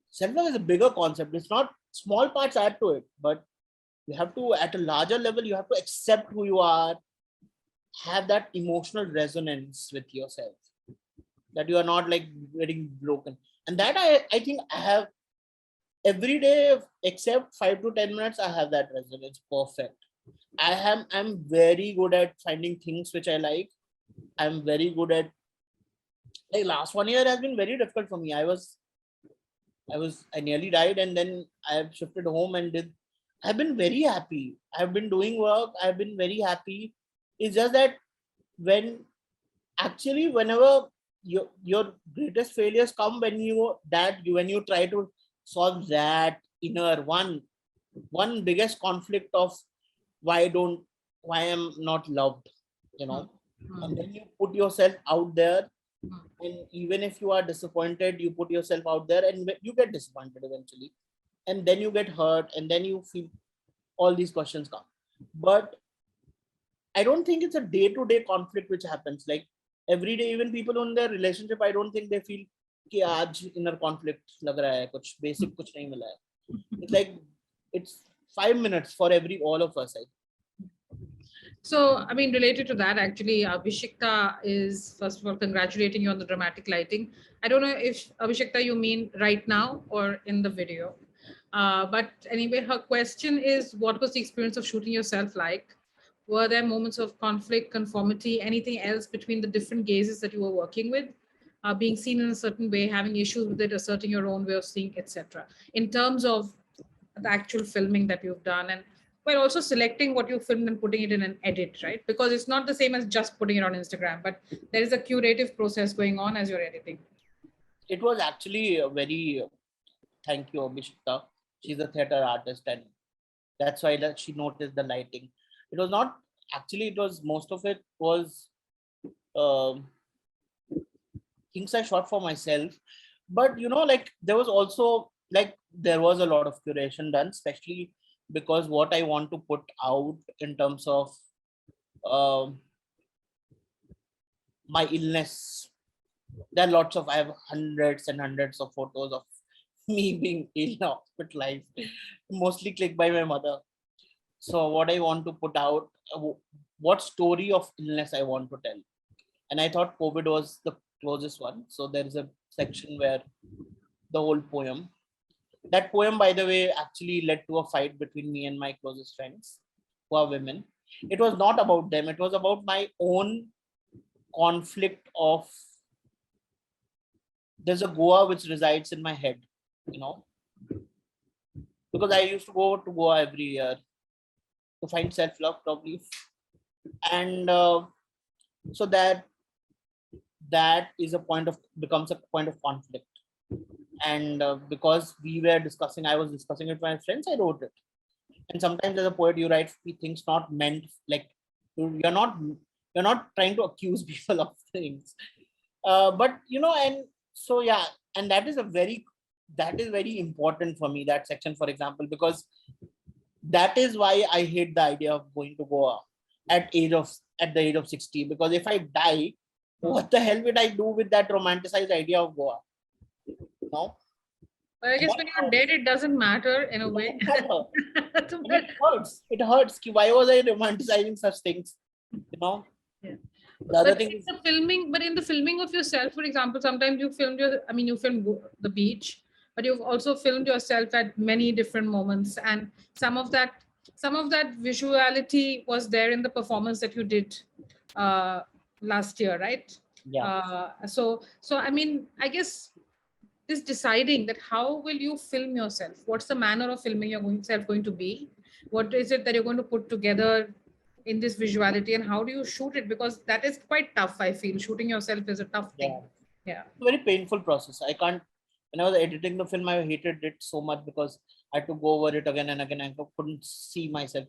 self-love is a bigger concept. It's not, small parts add to it, but you have to, at a larger level, you have to accept who you are, have that emotional resonance with yourself, that you are not like getting broken. And that I think I have every day, except 5 to 10 minutes, I have that resonance perfect. I'm very good at finding things which I like. I'm very good at, like, last 1 year has been very difficult for me. I nearly died, and then I have shifted home and I've been very happy. I've been doing work. I've been very happy. It's just that whenever your greatest failures come when you try to solve that inner one biggest conflict of why I'm not loved, and then you put yourself out there. And even if you are disappointed, you put yourself out there and you get disappointed eventually. And then you get hurt and then you feel all these questions come. But I don't think it's a day-to-day conflict which happens. Like every day, even people in their relationship, I don't think they feel कि आज inner conflict लग रहा है, कुछ basic कुछ नहीं मिला है. It's like, it's 5 minutes for all of us. So, I mean, related to that, actually, Abhishekta is, first of all, congratulating you on the dramatic lighting. I don't know if, Abhishekta, you mean right now or in the video. But anyway, her question is, what was the experience of shooting yourself like? Were there moments of conflict, conformity, anything else between the different gazes that you were working with? Being seen in a certain way, having issues with it, asserting your own way of seeing, etc. In terms of the actual filming that you've done, and while also selecting what you filmed and putting it in an edit, right? Because it's not the same as just putting it on Instagram, but there is a curative process going on as you're editing. It was actually a very, thank you, Abhishekta. She's a theater artist, and that's why she noticed the lighting. It was not, actually, it was, most of it was things I shot for myself. But like there was also, like, there was a lot of curation done, especially because what I want to put out in terms of my illness, there are lots of, I have hundreds and hundreds of photos of me being ill, hospitalized, mostly clicked by my mother. So what I want to put out, what story of illness I want to tell. And I thought COVID was the closest one. So there is a section where the whole poem, that poem, by the way, actually led to a fight between me and my closest friends, who are women. It was not about them. It was about my own conflict of, there's a Goa which resides in my head, because I used to go to Goa every year to find self-love, probably. And so that is becomes a point of conflict. And because I was discussing it with my friends, I wrote it. And sometimes as a poet, you write things not meant, like, you're not trying to accuse people of things. But and so, yeah, and that is very important for me, that section, for example, because that is why I hate the idea of going to Goa at the age of 60, because if I die, what the hell will I do with that romanticized idea of Goa? No. But I guess when you're dead, it doesn't matter in a way. It hurts. It hurts. Why was I romanticizing such things? Yeah. The other thing is, in the filming of yourself, for example, sometimes you filmed the beach, but you've also filmed yourself at many different moments, and some of that some of that visuality was there in the performance that you did last year, right? Yeah. So I mean, I guess this deciding that how will you film yourself? What's the manner of filming yourself going to be? What is it that you're going to put together in this visuality, and how do you shoot it? Because that is quite tough. I feel shooting yourself is a tough thing. Yeah. Yeah. Very painful process. I can't. When I was editing the film, I hated it so much because I had to go over it again and again. I couldn't see myself.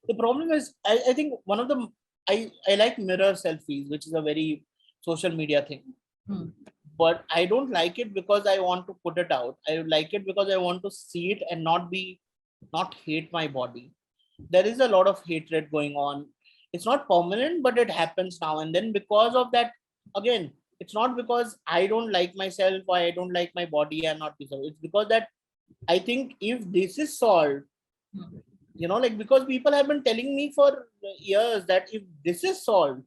The problem is, I think one of the I like mirror selfies, which is a very social media thing. Hmm. But I don't like it because I want to put it out. I like it because I want to see it and not hate my body. There is a lot of hatred going on. It's not permanent, but it happens now and then. Because of that, again, it's not because I don't like myself or I don't like my body. I'm not deserved. It's because that I think if this is solved, Hmm. like because people have been telling me for years that if this is solved,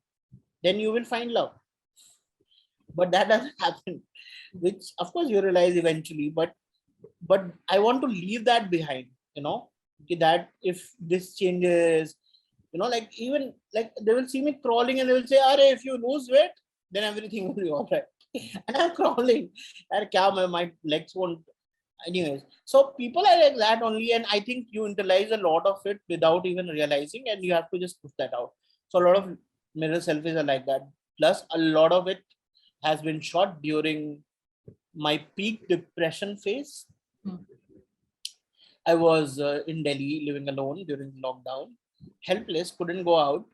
then you will find love. But that doesn't happen, which of course you realize eventually. But I want to leave that behind. That if this changes, like even like they will see me crawling and they will say, "Are if you lose weight, then everything will be all right." And I'm crawling, and my legs won't. Anyways, so people are like that only, and I think you internalize a lot of it without even realizing, and you have to just push that out. So a lot of mirror selfies are like that. Plus, a lot of it has been shot during my peak depression phase. Hmm. I was in Delhi living alone during lockdown, helpless, couldn't go out.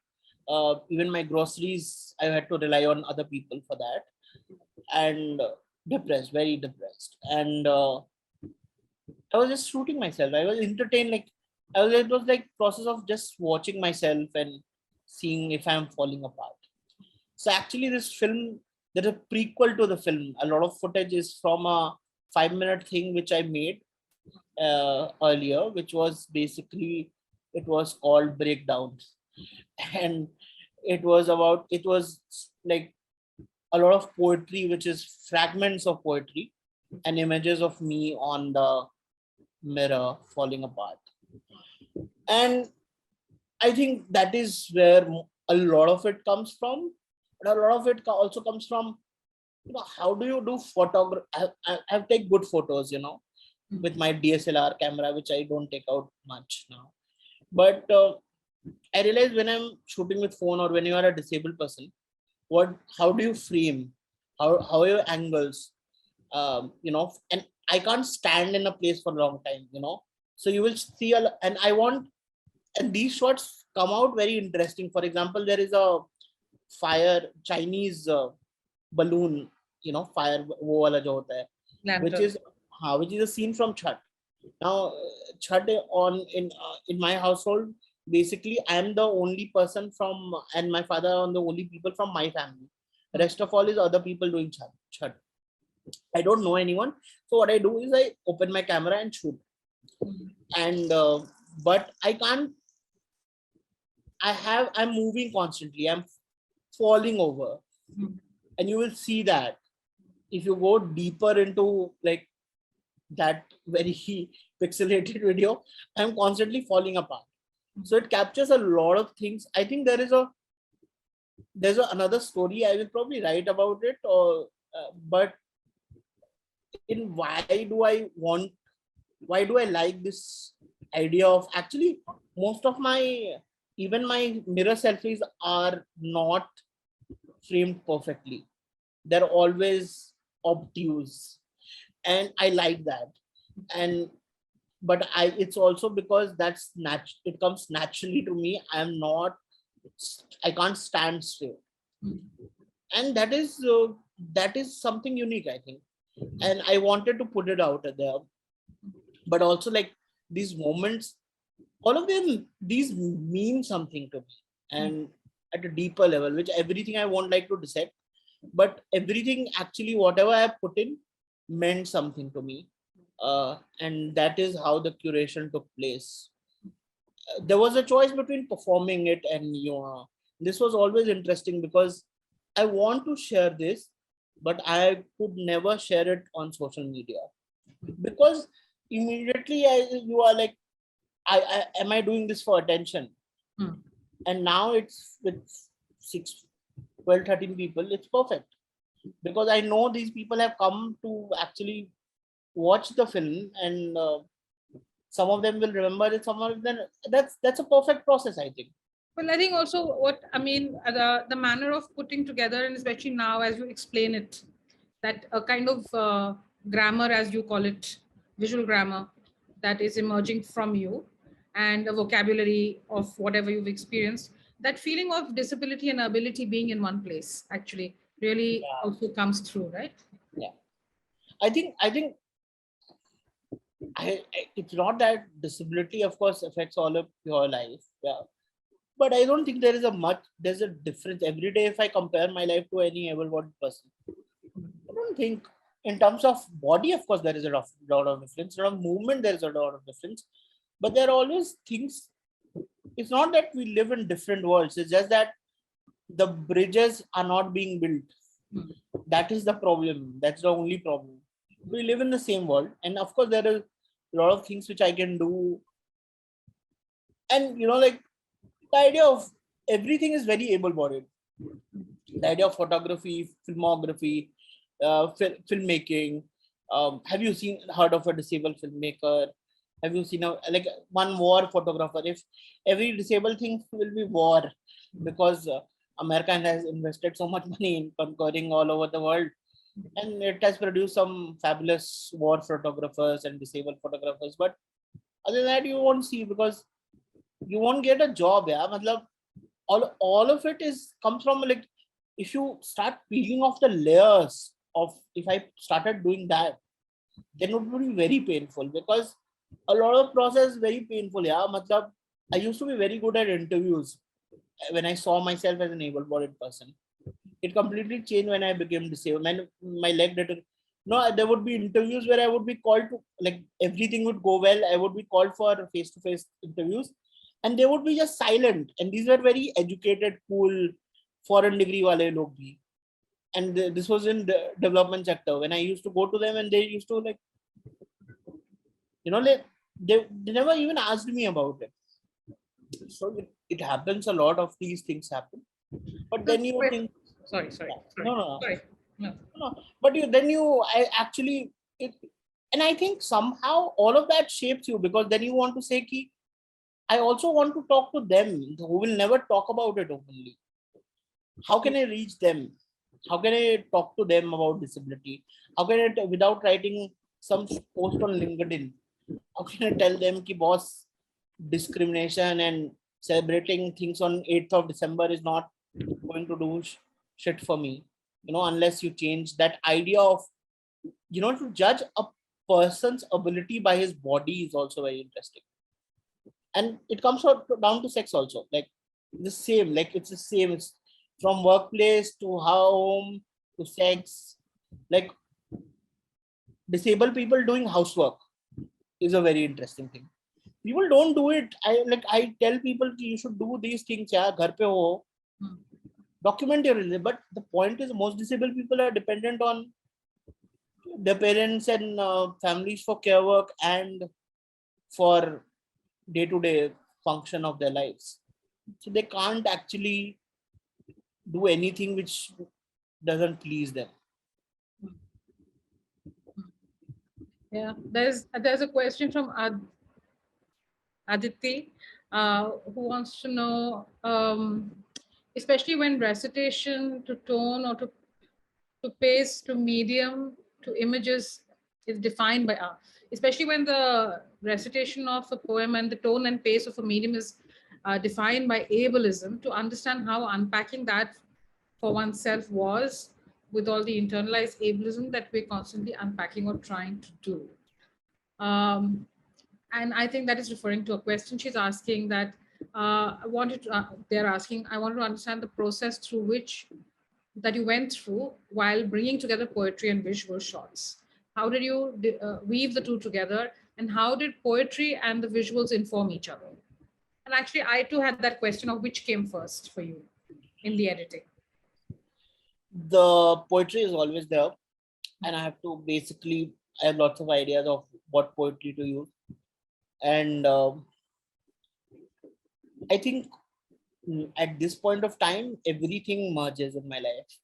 Even my groceries, I had to rely on other people for that, and depressed, very depressed. And I was just shooting myself. I was entertained, like it was like process of just watching myself and seeing if I'm falling apart. So actually, this film, there's a prequel to the film. A lot of footage is from a 5-minute thing which I made earlier, which was basically it was called Breakdowns, and it was like a lot of poetry, which is fragments of poetry and images of me on the mirror falling apart. And I think that is where a lot of it comes from, but a lot of it also comes from how do you do photography. I've taken good photos, with my DSLR camera, which I don't take out much now. But I realize when I'm shooting with phone or when you are a disabled person, how do you frame, how are your angles, and I can't stand in a place for a long time, so you will see and I want, and these shots come out very interesting. For example, there is a fire Chinese balloon, fire wo wala jo hota hai, which Lantern. is which is a scene from Chhat. Now, Chhat in my household, basically I am the only person from, and my father are the only people from my family. The rest of all is other people doing Chhat. I don't know anyone. So what I do is I open my camera and shoot. Hmm. And but I can't. I'm moving constantly. I'm falling over, Hmm. and you will see that if you go deeper into like that very pixelated video, I'm constantly falling apart. So it captures a lot of things. I think another story I will probably write about it, or but in why do I like this idea of actually most of even my mirror selfies are not framed perfectly. They're always obtuse, and I like that. And but it's also because it comes naturally to me. I can't stand straight, Hmm. and that is something unique, I think. And I wanted to put it out there, but also like these moments, all of them, these mean something to me, and at a deeper level, which everything I won't like to dissect, but everything actually whatever I put in meant something to me. And that is how the curation took place. There was a choice between performing it and this was always interesting because I want to share this, but I could never share it on social media because immediately you are like, am I doing this for attention? And now it's with 6, 12, 13 people, it's perfect. Because I know these people have come to actually watch the film, and some of them will remember it, some of them, that's a perfect process, I think. Well, I think also the manner of putting together, and especially now as you explain it, that a kind of grammar, as you call it, visual grammar that is emerging from you, and a vocabulary of whatever you've experienced, that feeling of disability and ability being in one place actually really also comes through, right? Yeah. I think it's not that disability, of course, affects all of your life. Yeah. But I don't think there's a difference every day. If I compare my life to any able-bodied person, I don't think in terms of body, of course, there is a lot of difference. In terms of movement, there is a lot of difference. But there are always things. It's not that we live in different worlds. It's just that the bridges are not being built. That is the problem. That's the only problem. We live in the same world. And of course, there are a lot of things which I can do. And, like the idea of everything is very able-bodied. The idea of photography, filmography, filmmaking. Have you heard of a disabled filmmaker? Have you seen one war photographer? If every disabled thing will be war, because America has invested so much money in conquering all over the world, and it has produced some fabulous war photographers and disabled photographers. But other than that, you won't see, because you won't get a job. Yeah, all of it comes from, like, if you start peeling off the layers of, if I started doing that, then it would be very painful, because a lot of process is very painful. Yeah, I used to be very good at interviews when I saw myself as an able-bodied person. It completely changed when I became disabled. My leg didn't. No, there would be interviews where I would be called to, like, everything would go well. I would be called for face-to-face interviews, and they would be just silent. And these were very educated, cool, foreign degree wale log bhi. And this was in the development sector. When I used to go to them, and they used to, like, they never even asked me about it. So it happens, a lot of these things happen. But then you think, sorry. no. Sorry. No. But and I think somehow all of that shapes you, because then you want to say, ki, I also want to talk to them who will never talk about it openly. How can I reach them? How can I talk to them about disability? How can I, without writing some post on LinkedIn, how can I tell them, ki, boss, discrimination and celebrating things on 8th of December is not going to do shit for me, unless you change that idea of, to judge a person's ability by his body is also very interesting. And it comes down to sex also, like the same, like it's the same. It's from workplace to home to sex. Like, disabled people doing housework is a very interesting thing. People don't do it. I tell people, you should do these things. Yeah, ghar pe ho, document your relationship. But the point is, most disabled people are dependent on their parents and families for care work and for day-to-day function of their lives. So they can't actually do anything which doesn't please them. Yeah, there's a question from Aditi, who wants to know, especially when recitation to tone or to pace to medium to images is defined by art, especially when the recitation of a poem and the tone and pace of a medium is defined by ableism, to understand how unpacking that for oneself was, with all the internalized ableism that we're constantly unpacking or trying to do. And I think that is referring to a question she's asking, that they're asking, I want to understand the process through which that you went through while bringing together poetry and visual shots. How did you weave the two together, and how did poetry and the visuals inform each other? And actually, I too had that question of which came first for you in the editing. The poetry is always there, and I have to I have lots of ideas of what poetry to use. And I think at this point of time, everything merges in my life.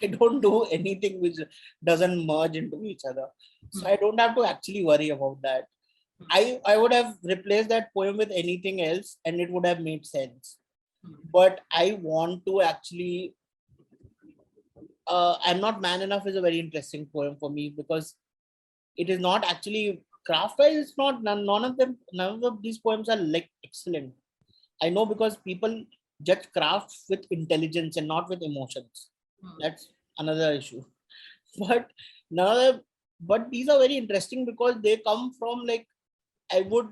I don't do anything which doesn't merge into each other. So I don't have to actually worry about that. I would have replaced that poem with anything else and it would have made sense. But I want to actually, I'm not man enough is a very interesting poem for me because it is not actually craft wise, it's not, none of these poems are like excellent. I know because people judge craft with intelligence and not with emotions. That's another issue. But now, but these are very interesting because they come from like, I would,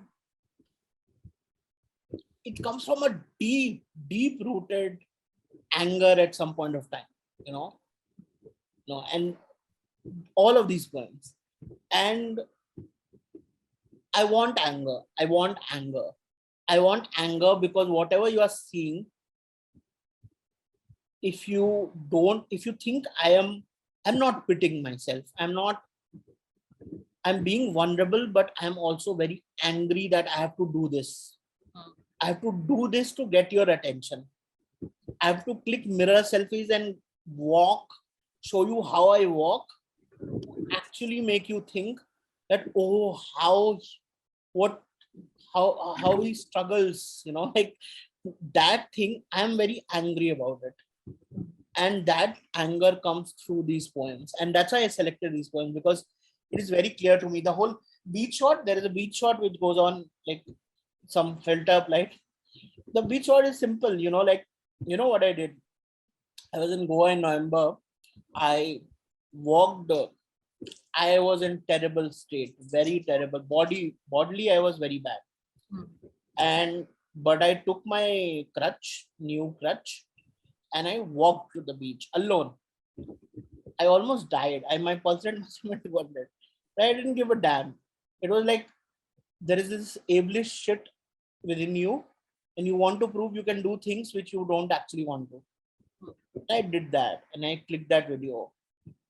it comes from a deep rooted anger at some point of time, you know, no, and all of these poems. And I want anger. I want anger. I want anger because whatever you are seeing, if you don't, if you think I'm not pitying myself. I'm being vulnerable, but I'm also very angry that I have to do this. I have to do this to get your attention. I have to click mirror selfies and walk, show you how I walk, actually make you think that, oh, what, how he struggles, you know, like that thing. I'm very angry about it. And that anger comes through these poems. And that's why I selected these poems because it is very clear to me. The whole beach shot, there is a beach shot which goes on like some filter up light. The beach shot is simple, you know, like, you know what I did? I was in Goa in November. I walked, I was in terrible state, very terrible. Bodily, I was very bad. And, but I took my crutch, new crutch, and I walked to the beach alone. I almost died. My pulse rate must have been 200. I didn't give a damn. It was like there is this ableist shit within you, and you want to prove you can do things which you don't actually want to. I did that, and I clicked that video.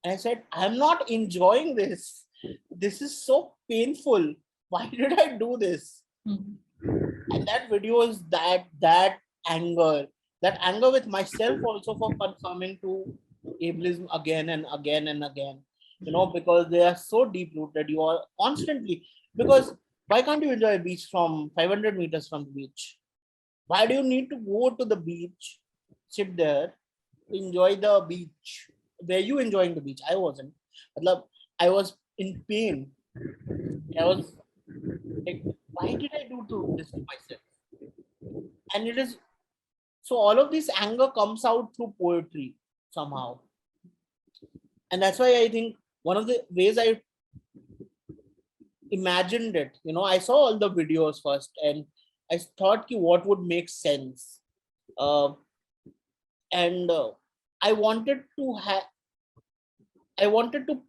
And I said, I'm not enjoying this. This is so painful. Why did I do this? And that video is that anger, that anger with myself also for confirming to ableism again and again and again, you know, because they are so deep rooted. You are constantly, because why can't you enjoy a beach from 500 meters from the beach? Why do you need to go to the beach, sit there, enjoy the beach? Were you enjoying the beach? I wasn't. I was in pain. I was like, why did I do this to myself? And it is so all of this anger comes out through poetry somehow. And that's why I think one of the ways I imagined it, you know, I saw all the videos first and I thought what would make sense. Uh, and I wanted to have, I wanted to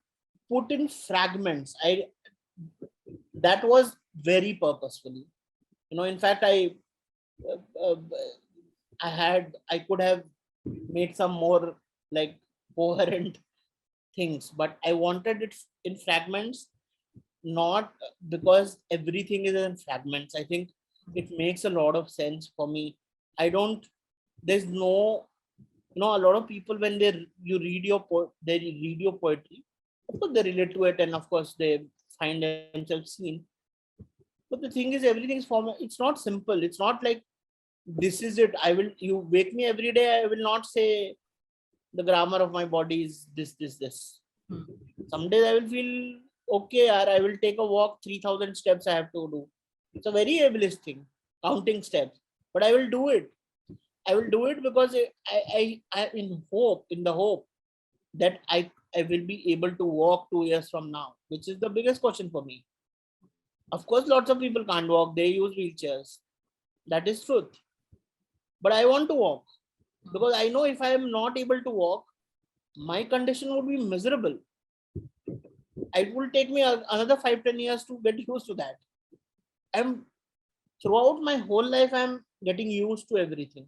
put in fragments. That was very purposefully. You know, in fact, uh, uh, I could have made some more like coherent things, but I wanted it in fragments, not because everything is in fragments. I think it makes a lot of sense for me. I don't, there's no, you know, a lot of people when they read your poetry, of course they relate to it and of course they find themselves seen. But the thing is, everything is formal. It's not simple. It's not like this is it. You wake me every day. I will not say the grammar of my body is this. Some days I will feel okay, or I will take a walk, 3,000 steps I have to do. It's a very ableist thing, counting steps. But I will do it. I will do it because I in the hope that I will be able to walk 2 years from now, which is the biggest question for me. Of course, lots of people can't walk, they use wheelchairs. That is truth. But I want to walk because I know if I am not able to walk, my condition would be miserable. It will take me another 5-10 years to get used to that. I'm throughout my whole life, I'm getting used to everything.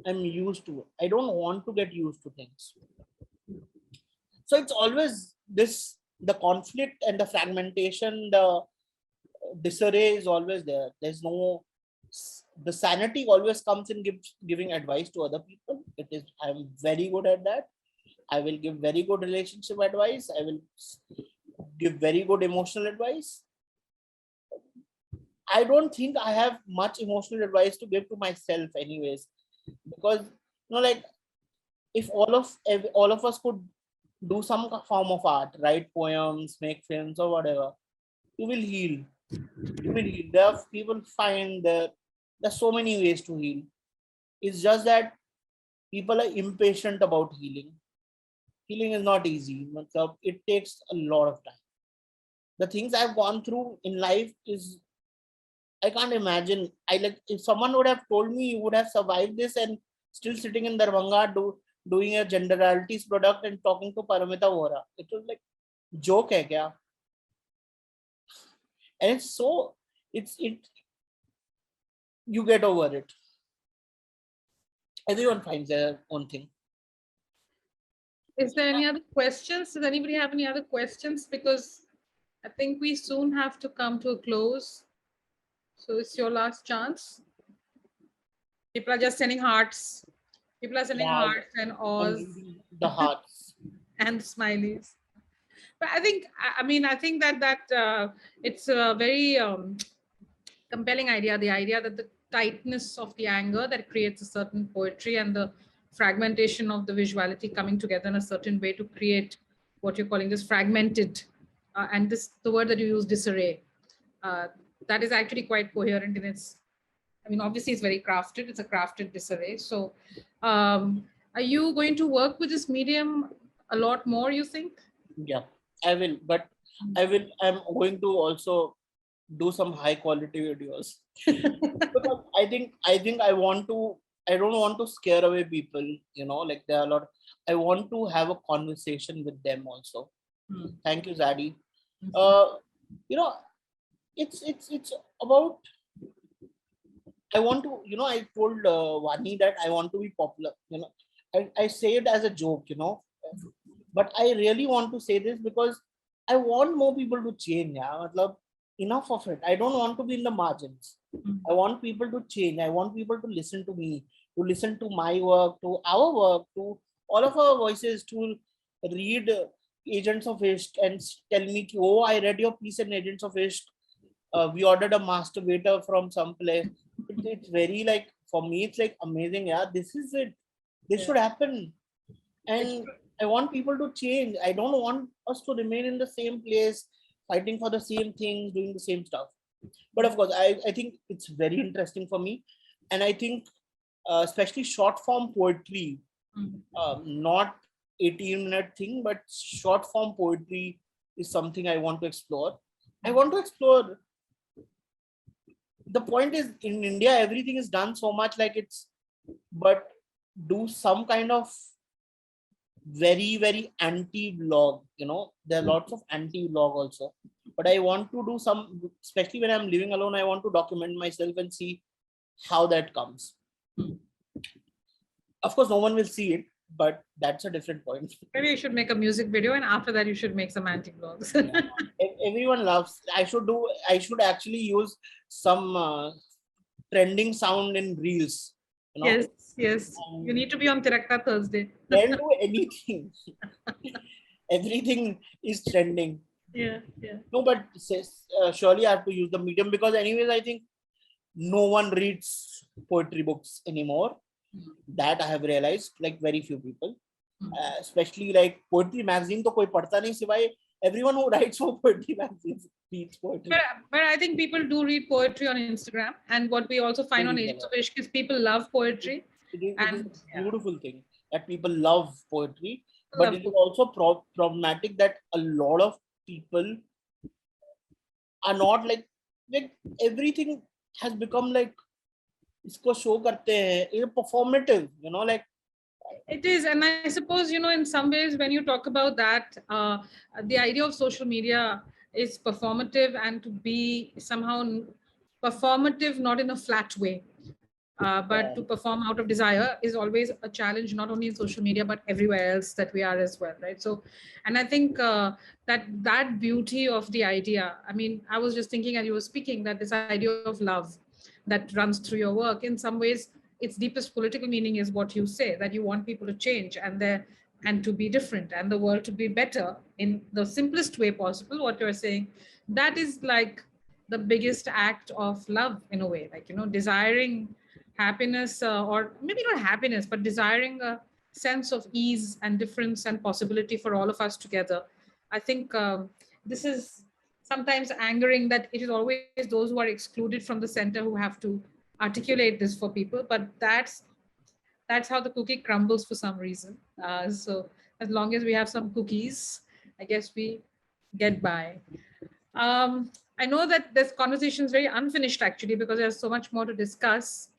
I'm used to it. I don't want to get used to things. So it's always this, the conflict and the fragmentation, the disarray is always there. the sanity always comes in giving advice to other people. I'm very good at that. I will give very good relationship advice. I will give very good emotional advice. I don't think I have much emotional advice to give to myself anyways, because like if all of us could do some form of art, write poems, make films or whatever, you will heal. You will heal. There are people find that there's so many ways to heal. It's just that people are impatient about healing. Healing is not easy. It takes a lot of time. The things I've gone through in life is, I can't imagine. If someone would have told me you would have survived this and still sitting in Darbhanga doing a generalities product and talking to Paramita Vora. It was like, joke hai kya? And it's so, you get over it. Everyone finds their own thing. Is there any other questions? Does anybody have any other questions? Because I think we soon have to come to a close. So it's your last chance. People are just sending hearts. People are sending hearts and awes. The hearts. And smileys. But I think, I think that it's a very compelling idea, the idea that the tightness of the anger that creates a certain poetry and the fragmentation of the visuality coming together in a certain way to create what you're calling this fragmented, and the word that you use, disarray, that is actually quite coherent in its, obviously it's very crafted, it's a crafted disarray. So are you going to work with this medium a lot more, you think? Yeah, I will, but I'm going to also do some high quality videos. Because I think I don't want to scare away people, like there are a lot. I want to have a conversation with them also. Thank you, Zadie. It's about, I want to, I told Vani that I want to be popular, I say it as a joke, but I really want to say this because I want more people to change. Enough of it. I don't want to be in the margins. I want people to change. I want people to listen to me, to listen to my work, to our work, to all of our voices, to read Agents of Ishq and tell me, oh, I read your piece in Agents of Ishq. We ordered a master waiter from some place. It's very for me, it's amazing. Yeah, this is it. This should happen. And I want people to change. I don't want us to remain in the same place, fighting for the same things, doing the same stuff. But of course, I think it's very interesting for me. And I think especially short form poetry, not 18-minute thing, but short form poetry is something I want to explore. I want to explore. The point is, in India, everything is done so much but do some kind of very, very anti-blog, there are lots of anti-blog also. But I want to do some, especially when I'm living alone, I want to document myself and see how that comes. Of course, no one will see it, but that's a different point. Maybe you should make a music video, and after that you should make some anti-blogs. Everyone loves, I should actually use some trending sound in reels. Yes. You need to be on Tirakta Thursday. Don't do anything. Everything is trending. Yeah. No, but surely I have to use the medium because anyways, I think no one reads poetry books anymore. That I have realized, very few people, especially poetry magazine, to koi padhta nahi sivaye everyone who writes for poetry magazines reads poetry. But I think people do read poetry on Instagram, and what we also find on Agents of Ishq is people love poetry. It is a beautiful thing that people love poetry, but it is also problematic that a lot of people are not everything has become isko show karte hain, it's performative, It is, and I suppose, in some ways when you talk about that, the idea of social media is performative, and to be somehow performative, not in a flat way, but to perform out of desire is always a challenge, not only in social media, but everywhere else that we are as well, right? So, and I think that beauty of the idea, I was just thinking as you were speaking, that this idea of love, that runs through your work. In some ways, its deepest political meaning is what you say, that you want people to change and to be different and the world to be better in the simplest way possible. What you're saying, that is like the biggest act of love in a way, like, desiring happiness, or maybe not happiness, but desiring a sense of ease and difference and possibility for all of us together. I think this is sometimes angering that it is always those who are excluded from the center who have to articulate this for people, but that's how the cookie crumbles for some reason. So as long as we have some cookies, I guess we get by. I know that this conversation is very unfinished actually, because there's so much more to discuss,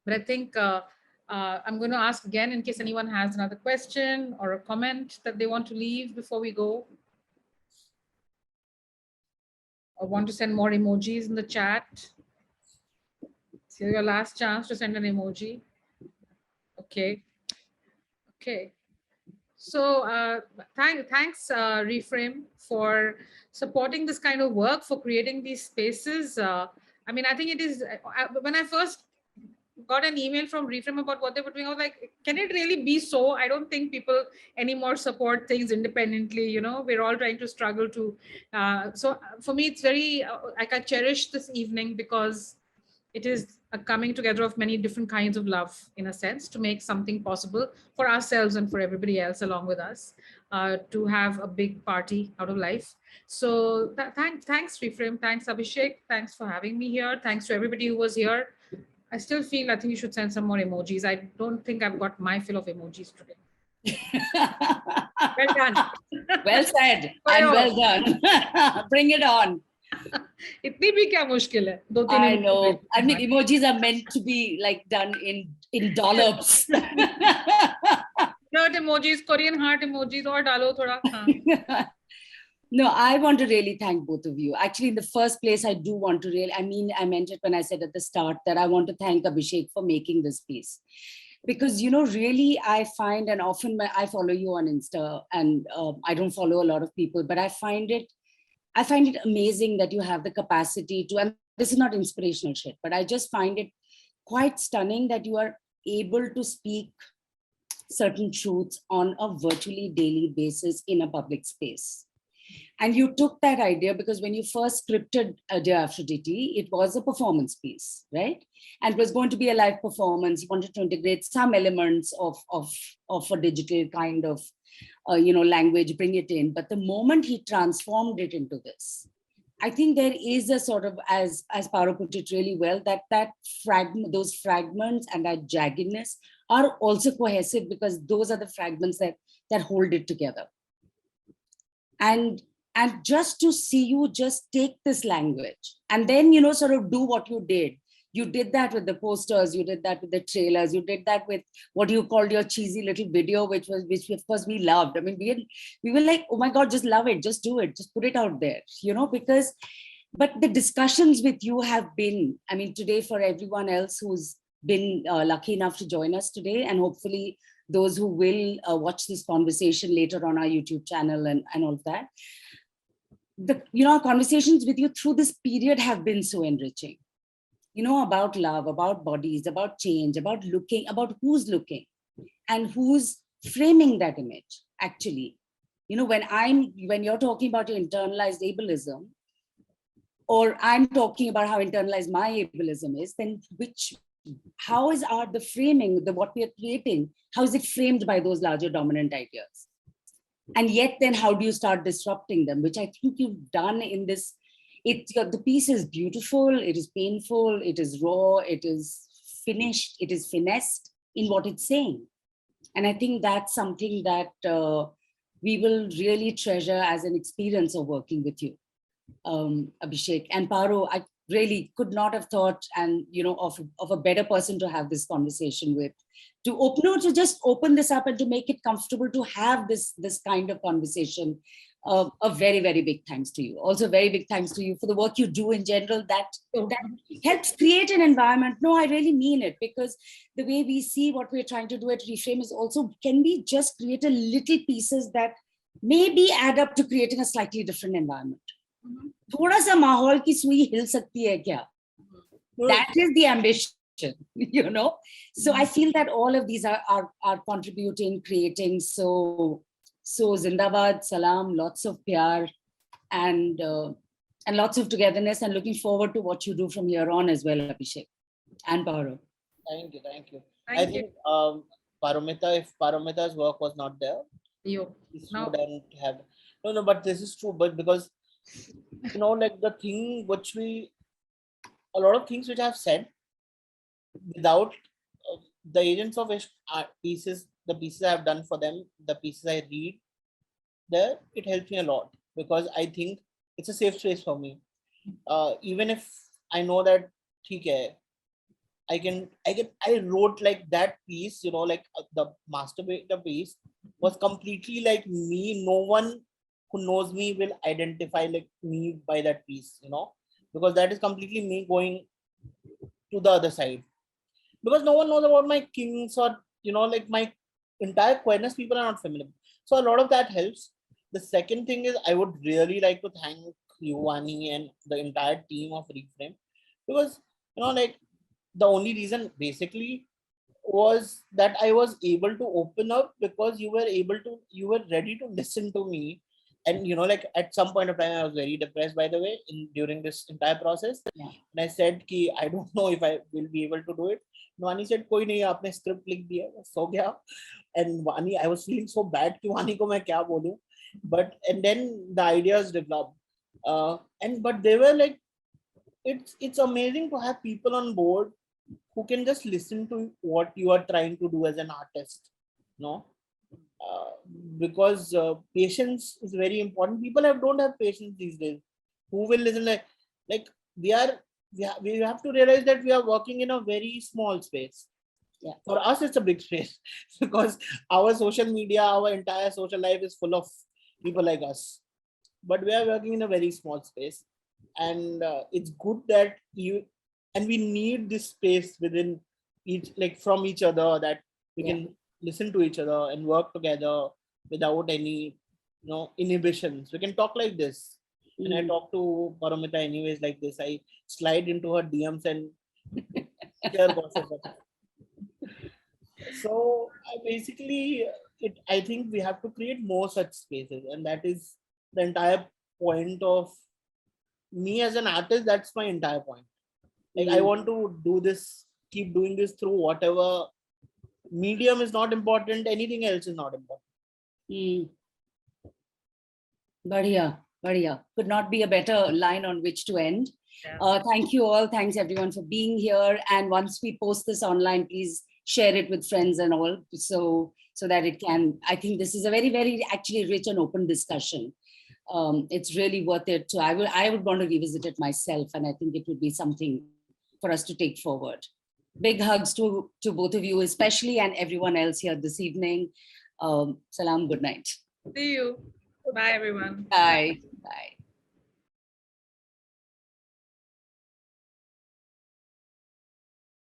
but I think I'm going to ask again in case anyone has another question or a comment that they want to leave before we go, or want to send more emojis in the chat. So your last chance to send an emoji. Okay. Okay. So thanks, Reframe, for supporting this kind of work, for creating these spaces. I mean, I think it is, when I first got an email from Reframe about what they were doing, I was like, can it really be so? I don't think people anymore support things independently. We're all trying to struggle to. So for me, it's very, like, I cherish this evening because it is a coming together of many different kinds of love, in a sense, to make something possible for ourselves and for everybody else along with us, to have a big party out of life. So thanks, Reframe. Thanks, Abhishek. Thanks for having me here. Thanks to everybody who was here. I still feel, I think you should send some more emojis. I don't think I've got my fill of emojis today. Well done. Well said and well done. Bring it on. इतनी भी क्या मुश्किल है? I know. I mean, emojis are meant to be like done in dollops. Heart emojis, Korean heart emojis, और डालो थोड़ा. No, I want to really thank both of you. Actually, in the first place, I do want to really, I meant it when I said at the start that I want to thank Abhishek for making this piece. Because, really, I find, and often I follow you on Insta, and I don't follow a lot of people, but I find it amazing that you have the capacity to, and this is not inspirational shit, but I just find it quite stunning that you are able to speak certain truths on a virtually daily basis in a public space. And you took that idea because when you first scripted Dear Aphrodite, it was a performance piece, right? And it was going to be a live performance. You wanted to integrate some elements of a digital kind of language, bring it in. But the moment he transformed it into this, I think there is a sort of, as Paro put it really well, that fragment, those fragments and that jaggedness are also cohesive because those are the fragments that hold it together. And just to see you just take this language and then, sort of do what you did. You did that with the posters, you did that with the trailers, you did that with what you called your cheesy little video, which of course we loved. I mean, we were like, oh my God, just love it, just do it, just put it out there, but the discussions with you have been, I mean, today for everyone else who's been lucky enough to join us today, and hopefully those who will watch this conversation later on our YouTube channel and all of that, our conversations with you through this period have been so enriching. About love, about bodies, about change, about looking, about who's looking and who's framing that image. Actually, when you're talking about your internalized ableism, or I'm talking about how internalized my ableism is, then how is the framing, what we are creating, how is it framed by those larger dominant ideas? And yet then how do you start disrupting them, which I think you've done in this. The piece is beautiful, it is painful, it is raw, it is finished, it is finessed in what it's saying. And I think that's something that we will really treasure as an experience of working with you, Abhishek. And Paro, I really could not have thought of a better person to have this conversation with, to just open this up and to make it comfortable to have this kind of conversation. A very, very big thanks to you. Also, very big thanks to you for the work you do in general that helps create an environment. No, I really mean it, because the way we see what we're trying to do at Reframe is also, can we just create a little pieces that maybe add up to creating a slightly different environment? थोड़ा सा माहौल की सुई हिल सकती है क्या? That is the ambition, you know. So I feel that all of these are contributing, creating. So Zindabad, Salam, lots of pyar, and lots of togetherness, and looking forward to what you do from here on as well, Abhishek and Pauro. Thank you. Thank you. I Thank you. think Paramita, if Paramita's work was not there, this No. wouldn't have. No, but this is true. But because, you know, like the thing which a lot of things which I've said, without the agents of art pieces, the pieces I've done for them, the pieces I read there, it helps me a lot because I think it's a safe space for me. Even if I know that, okay, I wrote like that piece, you know, like the masterpiece piece was completely like me. No one who knows me will identify like me by that piece, you know, because that is completely me going to the other side. Because no one knows about my kings or, you know, like my entire queerness people are not familiar. So a lot of that helps. The second thing is I would really like to thank you, Vani, and the entire team of Reframe, because, you know, like the only reason basically was that I was able to open up because you were ready to listen to me. And, you know, like at some point of time, I was very depressed, by the way, during this entire process. Yeah. And I said, ki, I don't know if I will be able to do it. Vani said, koi nahi, aapne script likh diya, so gaya. And Vani, I was feeling so bad ki Vani ko main kya bolu. And then the ideas developed. But they were like, it's amazing to have people on board who can just listen to what you are trying to do as an artist, no? Because patience is very important. People don't have patience these days. Who will listen? Like we have to realize that we are working in a very small space. Yeah. For us, it's a big space because our social media, our entire social life is full of people like us. But we are working in a very small space, and it's good that we need this space within each, like from each other, that we can listen to each other and work together without any, you know, inhibitions. We can talk like this. And I talk to Paramita anyways like this. I slide into her DMs and share gossip. So I think we have to create more such spaces, and that is the entire point of me as an artist. That's my entire point. Like I want to do this, keep doing this through whatever medium is not important. Anything else is not important. Badhiya. Could not be a better line on which to end. Thank you all. Thanks everyone for being here. And once we post this online, please share it with friends and all, so that it can. I think this is a very, very actually rich and open discussion. It's really worth it. So I would want to revisit it myself, and I think it would be something for us to take forward. Big hugs to both of you, especially, and everyone else here this evening. Salam, good night. See you. Bye, everyone. Bye. Bye.